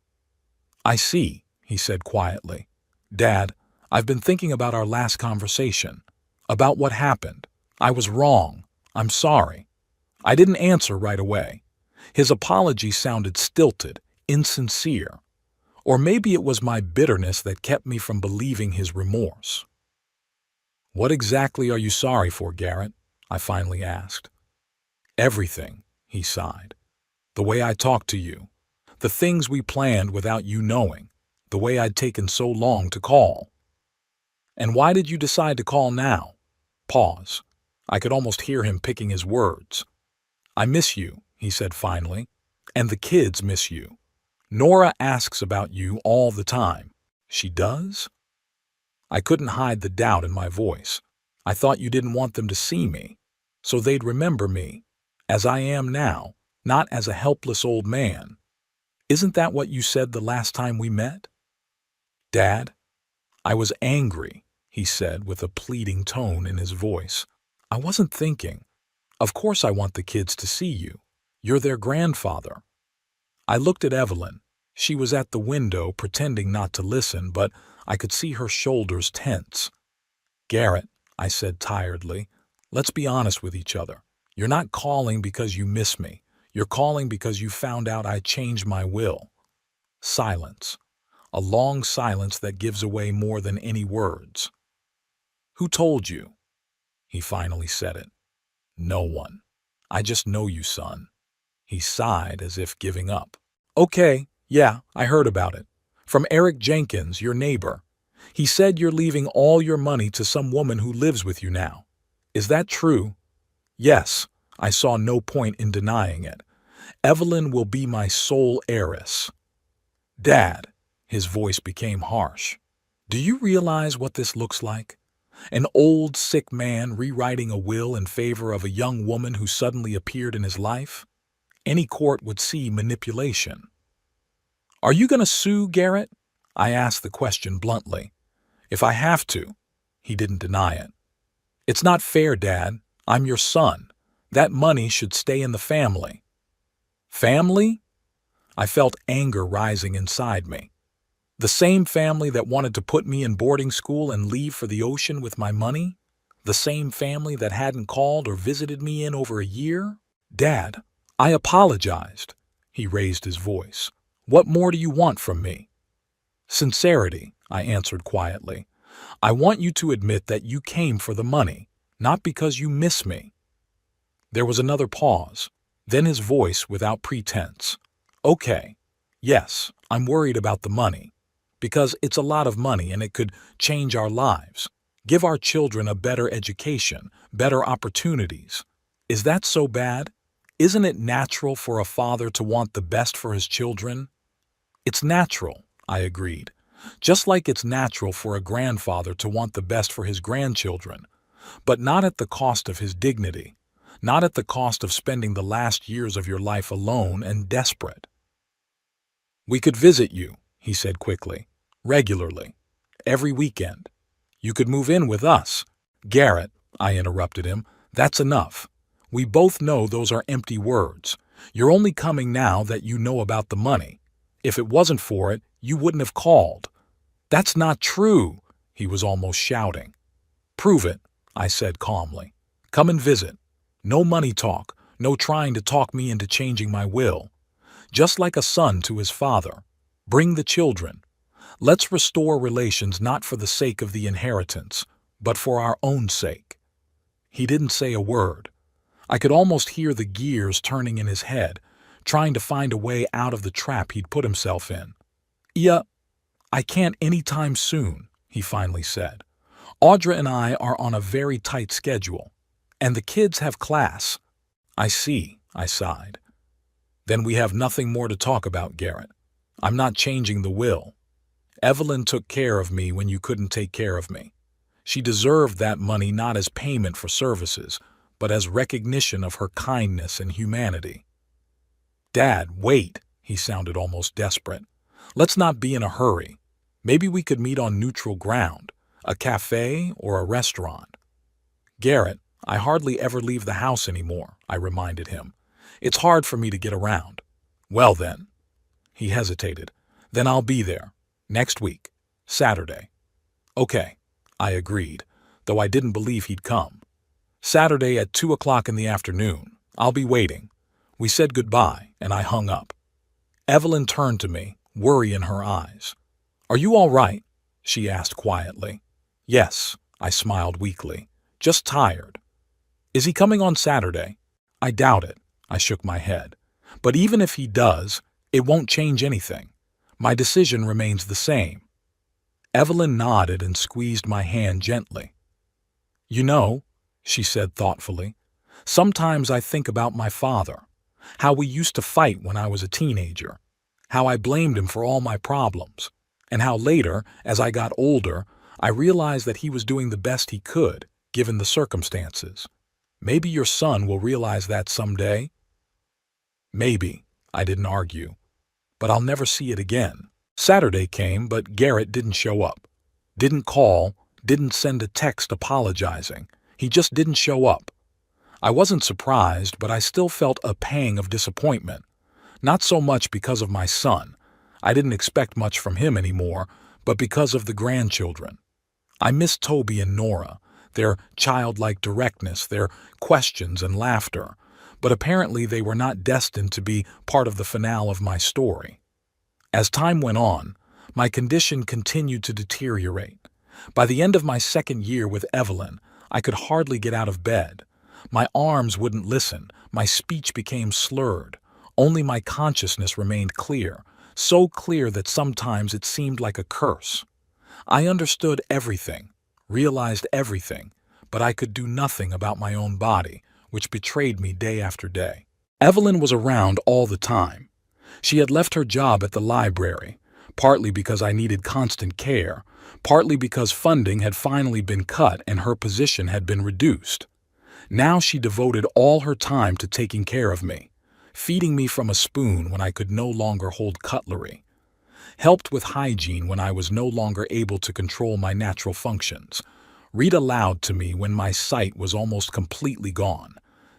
I see, he said quietly. Dad, I've been thinking about our last conversation, about what happened. I was wrong. I'm sorry. I didn't answer right away. His apology sounded stilted, insincere. Or maybe it was my bitterness that kept me from believing his remorse. What exactly are you sorry for, Garrett? I finally asked. Everything, he sighed. The way I talked to you. The things we planned without you knowing. The way I'd taken so long to call. And why did you decide to call now? Pause. I could almost hear him picking his words. I miss you, he said finally. And the kids miss you. Nora asks about you all the time. She does? I couldn't hide the doubt in my voice. I thought you didn't want them to see me, so they'd remember me, as I am now, not as a helpless old man. Isn't that what you said the last time we met? Dad? I was angry, he said with a pleading tone in his voice. I wasn't thinking. Of course I want the kids to see you. You're their grandfather. I looked at Evelyn. She was at the window pretending not to listen, but I could see her shoulders tense. Garrett, I said tiredly, let's be honest with each other. You're not calling because you miss me. You're calling because you found out I changed my will. Silence. A long silence that gives away more than any words. Who told you? He finally said it. No one. I just know you, son. He sighed as if giving up. Okay, yeah, I heard about it. From Eric Jenkins, your neighbor. He said you're leaving all your money to some woman who lives with you now. Is that true? Yes, I saw no point in denying it. Evelyn will be my sole heiress. Dad, his voice became harsh. Do you realize what this looks like? An old, sick man rewriting a will in favor of a young woman who suddenly appeared in his life? Any court would see manipulation. Are you going to sue, Garrett? I asked the question bluntly. If I have to. He didn't deny it. It's not fair, Dad. I'm your son. That money should stay in the family. Family? I felt anger rising inside me. The same family that wanted to put me in boarding school and leave for the ocean with my money? The same family that hadn't called or visited me in over a year? Dad, I apologized. He raised his voice. What more do you want from me? Sincerity, I answered quietly. I want you to admit that you came for the money, not because you miss me. There was another pause, then his voice without pretense. Okay, yes, I'm worried about the money, because it's a lot of money and it could change our lives, give our children a better education, better opportunities. Is that so bad? Isn't it natural for a father to want the best for his children? It's natural, I agreed, just like it's natural for a grandfather to want the best for his grandchildren, but not at the cost of his dignity, not at the cost of spending the last years of your life alone and desperate. We could visit you, he said quickly, regularly, every weekend. You could move in with us. Garrett, I interrupted him, that's enough. We both know those are empty words. You're only coming now that you know about the money. If it wasn't for it, you wouldn't have called. That's not true, he was almost shouting. Prove it, I said calmly. Come and visit. No money talk, no trying to talk me into changing my will. Just like a son to his father. Bring the children. Let's restore relations not for the sake of the inheritance, but for our own sake. He didn't say a word. I could almost hear the gears turning in his head, trying to find a way out of the trap he'd put himself in. Yeah, I can't anytime soon, he finally said. Audra and I are on a very tight schedule, and the kids have class. I see, I sighed. Then we have nothing more to talk about, Garrett. I'm not changing the will. Evelyn took care of me when you couldn't take care of me. She deserved that money not as payment for services, but as recognition of her kindness and humanity. Dad, wait, he sounded almost desperate. Let's not be in a hurry. Maybe we could meet on neutral ground, a cafe or a restaurant. Garrett, I hardly ever leave the house anymore, I reminded him. It's hard for me to get around. Well then. He hesitated. Then I'll be there. Next week. Saturday. Okay, I agreed, though I didn't believe he'd come. Saturday at 2 o'clock in the afternoon. I'll be waiting. We said goodbye, and I hung up. Evelyn turned to me, worry in her eyes. Are you all right? She asked quietly. Yes, I smiled weakly. Just tired. Is he coming on Saturday? I doubt it. I shook my head. But even if he does, it won't change anything. My decision remains the same. Evelyn nodded and squeezed my hand gently. You know, she said thoughtfully, sometimes I think about my father, how we used to fight when I was a teenager, how I blamed him for all my problems, and how later, as I got older, I realized that he was doing the best he could, given the circumstances. Maybe your son will realize that someday. Maybe, I didn't argue. But I'll never see it again. Saturday came, but Garrett didn't show up. Didn't call, didn't send a text apologizing. He just didn't show up. I wasn't surprised, but I still felt a pang of disappointment. Not so much because of my son. I didn't expect much from him anymore, but because of the grandchildren. I missed Toby and Nora, their childlike directness, their questions and laughter, but apparently they were not destined to be part of the finale of my story. As time went on, my condition continued to deteriorate. By the end of my second year with Evelyn, I could hardly get out of bed. My arms wouldn't listen, my speech became slurred. Only my consciousness remained clear, so clear that sometimes it seemed like a curse. I understood everything, realized everything, but I could do nothing about my own body, which betrayed me day after day. Evelyn was around all the time. She had left her job at the library, partly because I needed constant care, partly because funding had finally been cut and her position had been reduced. Now she devoted all her time to taking care of me, feeding me from a spoon when I could no longer hold cutlery, helped with hygiene when I was no longer able to control my natural functions, read aloud to me when my sight was almost completely gone.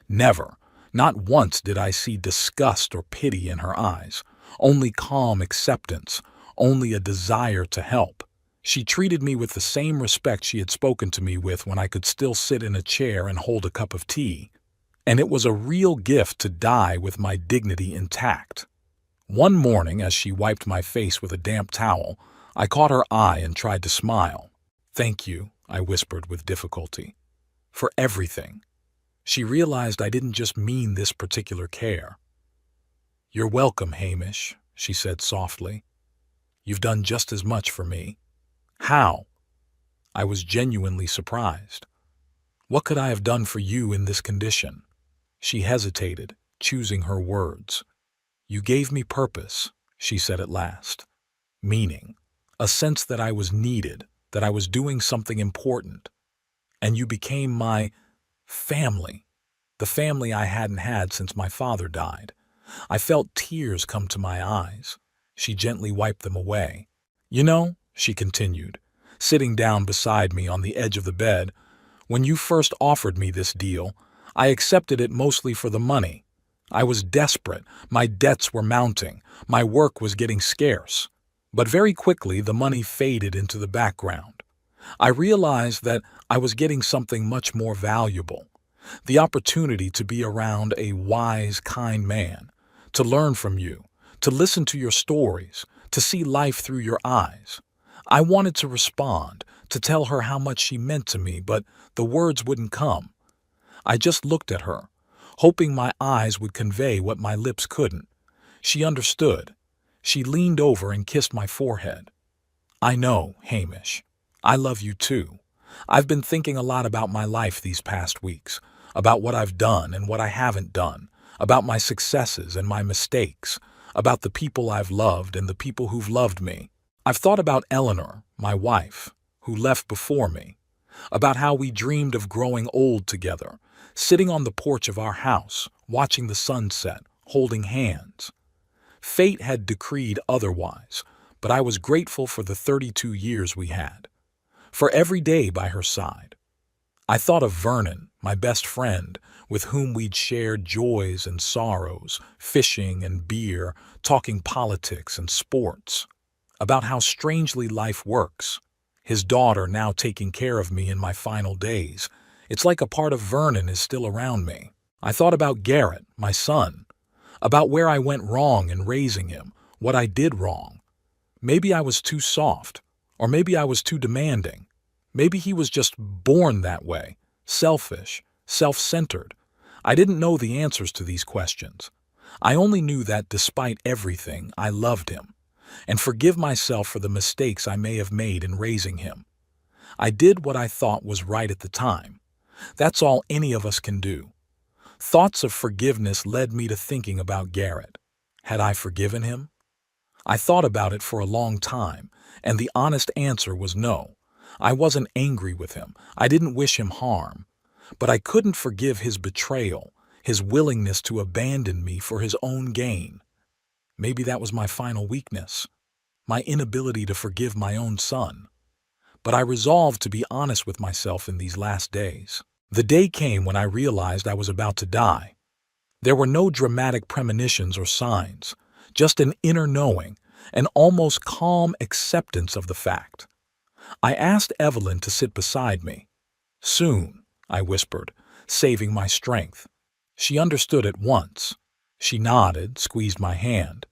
Never, not once did I see disgust or pity in her eyes, only calm acceptance, only a desire to help. She treated me with the same respect she had spoken to me with when I could still sit in a chair and hold a cup of tea. And it was a real gift to die with my dignity intact. One morning, as she wiped my face with a damp towel, I caught her eye and tried to smile. "Thank you," I whispered with difficulty, "for everything." She realized I didn't just mean this particular care. "You're welcome, Hamish," she said softly. "You've done just as much for me." "How?" I was genuinely surprised. "What could I have done for you in this condition?" She hesitated, choosing her words. "You gave me purpose," she said at last. "Meaning, a sense that I was needed, that I was doing something important. And you became my family, the family I hadn't had since my father died." I felt tears come to my eyes. She gently wiped them away. "You know," she continued, sitting down beside me on the edge of the bed, "when you first offered me this deal, I accepted it mostly for the money. I was desperate, my debts were mounting, my work was getting scarce. But very quickly the money faded into the background. I realized that I was getting something much more valuable, the opportunity to be around a wise, kind man, to learn from you, to listen to your stories, to see life through your eyes. I wanted to respond, to tell her how much she meant to me, but the words wouldn't come. I just looked at her, hoping my eyes would convey what my lips couldn't. She understood. She leaned over and kissed my forehead. "I know, Hamish. I love you too. I've been thinking a lot about my life these past weeks, about what I've done and what I haven't done, about my successes and my mistakes, about the people I've loved and the people who've loved me. I've thought about Eleanor, my wife, who left before me, about how we dreamed of growing old together, sitting on the porch of our house, watching the sunset, holding hands. Fate had decreed otherwise, but I was grateful for the 32 years we had, for every day by her side. I thought of Vernon, my best friend, with whom we'd shared joys and sorrows, fishing and beer, talking politics and sports, about how strangely life works. His daughter now taking care of me in my final days. It's like a part of Vernon is still around me. I thought about Garrett, my son, about where I went wrong in raising him, what I did wrong. Maybe I was too soft, or maybe I was too demanding. Maybe he was just born that way, selfish, self-centered. I didn't know the answers to these questions. I only knew that despite everything, I loved him, and forgive myself for the mistakes I may have made in raising him. I did what I thought was right at the time. That's all any of us can do. Thoughts of forgiveness led me to thinking about Garrett. Had I forgiven him? I thought about it for a long time, and the honest answer was no. I wasn't angry with him. I didn't wish him harm. But I couldn't forgive his betrayal, his willingness to abandon me for his own gain. Maybe that was my final weakness, my inability to forgive my own son. but I resolved to be honest with myself in these last days. The day came when I realized I was about to die. There were no dramatic premonitions or signs, just an inner knowing, an almost calm acceptance of the fact. I asked Evelyn to sit beside me. "Soon," I whispered, saving my strength. She understood at once. She nodded, squeezed my hand.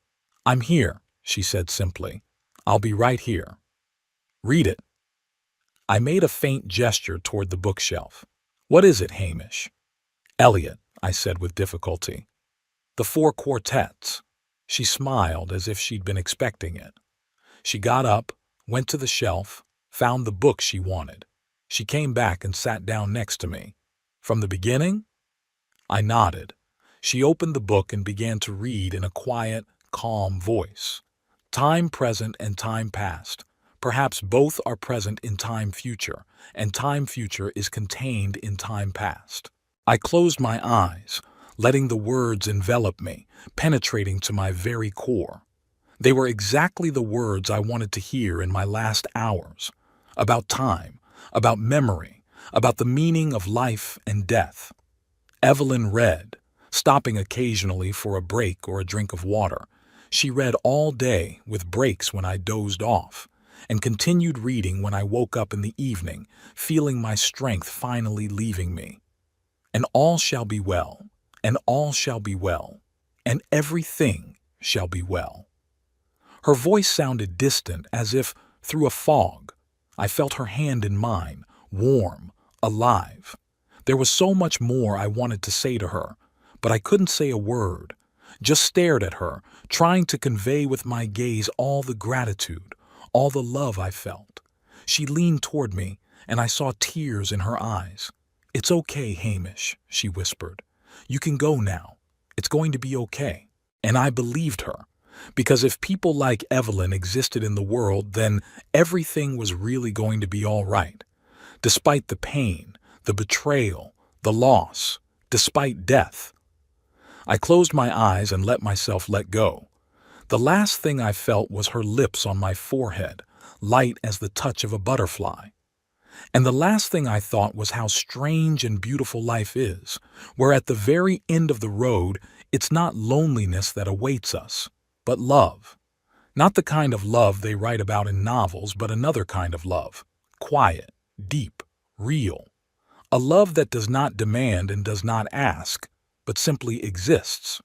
"I'm here," she said simply. "I'll be right here." "Read it." I made a faint gesture toward the bookshelf. "What is it, Hamish?" "Eliot," I said with difficulty. "The Four Quartets." She smiled as if she'd been expecting it. She got up, went to the shelf, found the book she wanted. She came back and sat down next to me. "From the beginning?" I nodded. She opened the book and began to read in a quiet, calm voice. "Time present and time past. Perhaps both are present in time future, and time future is contained in time past." I closed my eyes, letting the words envelop me, penetrating to my very core. They were exactly the words I wanted to hear in my last hours. About time, about memory, about the meaning of life and death. Evelyn read, stopping occasionally for a break or a drink of water. She read all day, with breaks when I dozed off, and continued reading when I woke up in the evening, feeling my strength finally leaving me. "And all shall be well, and all shall be well, and everything shall be well." Her voice sounded distant, as if through a fog. I felt her hand in mine, warm, alive. There was so much more I wanted to say to her, but I couldn't say a word. Just stared at her, trying to convey with my gaze all the gratitude, all the love I felt. She leaned toward me, and I saw tears in her eyes. "It's okay, Hamish," she whispered. "You can go now. It's going to be okay." And I believed her, because if people like Evelyn existed in the world, then everything was really going to be all right. Despite the pain, the betrayal, the loss, despite death. I closed my eyes and let myself let go. The last thing I felt was her lips on my forehead, light as the touch of a butterfly. And the last thing I thought was how strange and beautiful life is, where at the very end of the road, it's not loneliness that awaits us, but love. Not the kind of love they write about in novels, but another kind of love. Quiet, deep, real. A love that does not demand and does not ask, but simply exists.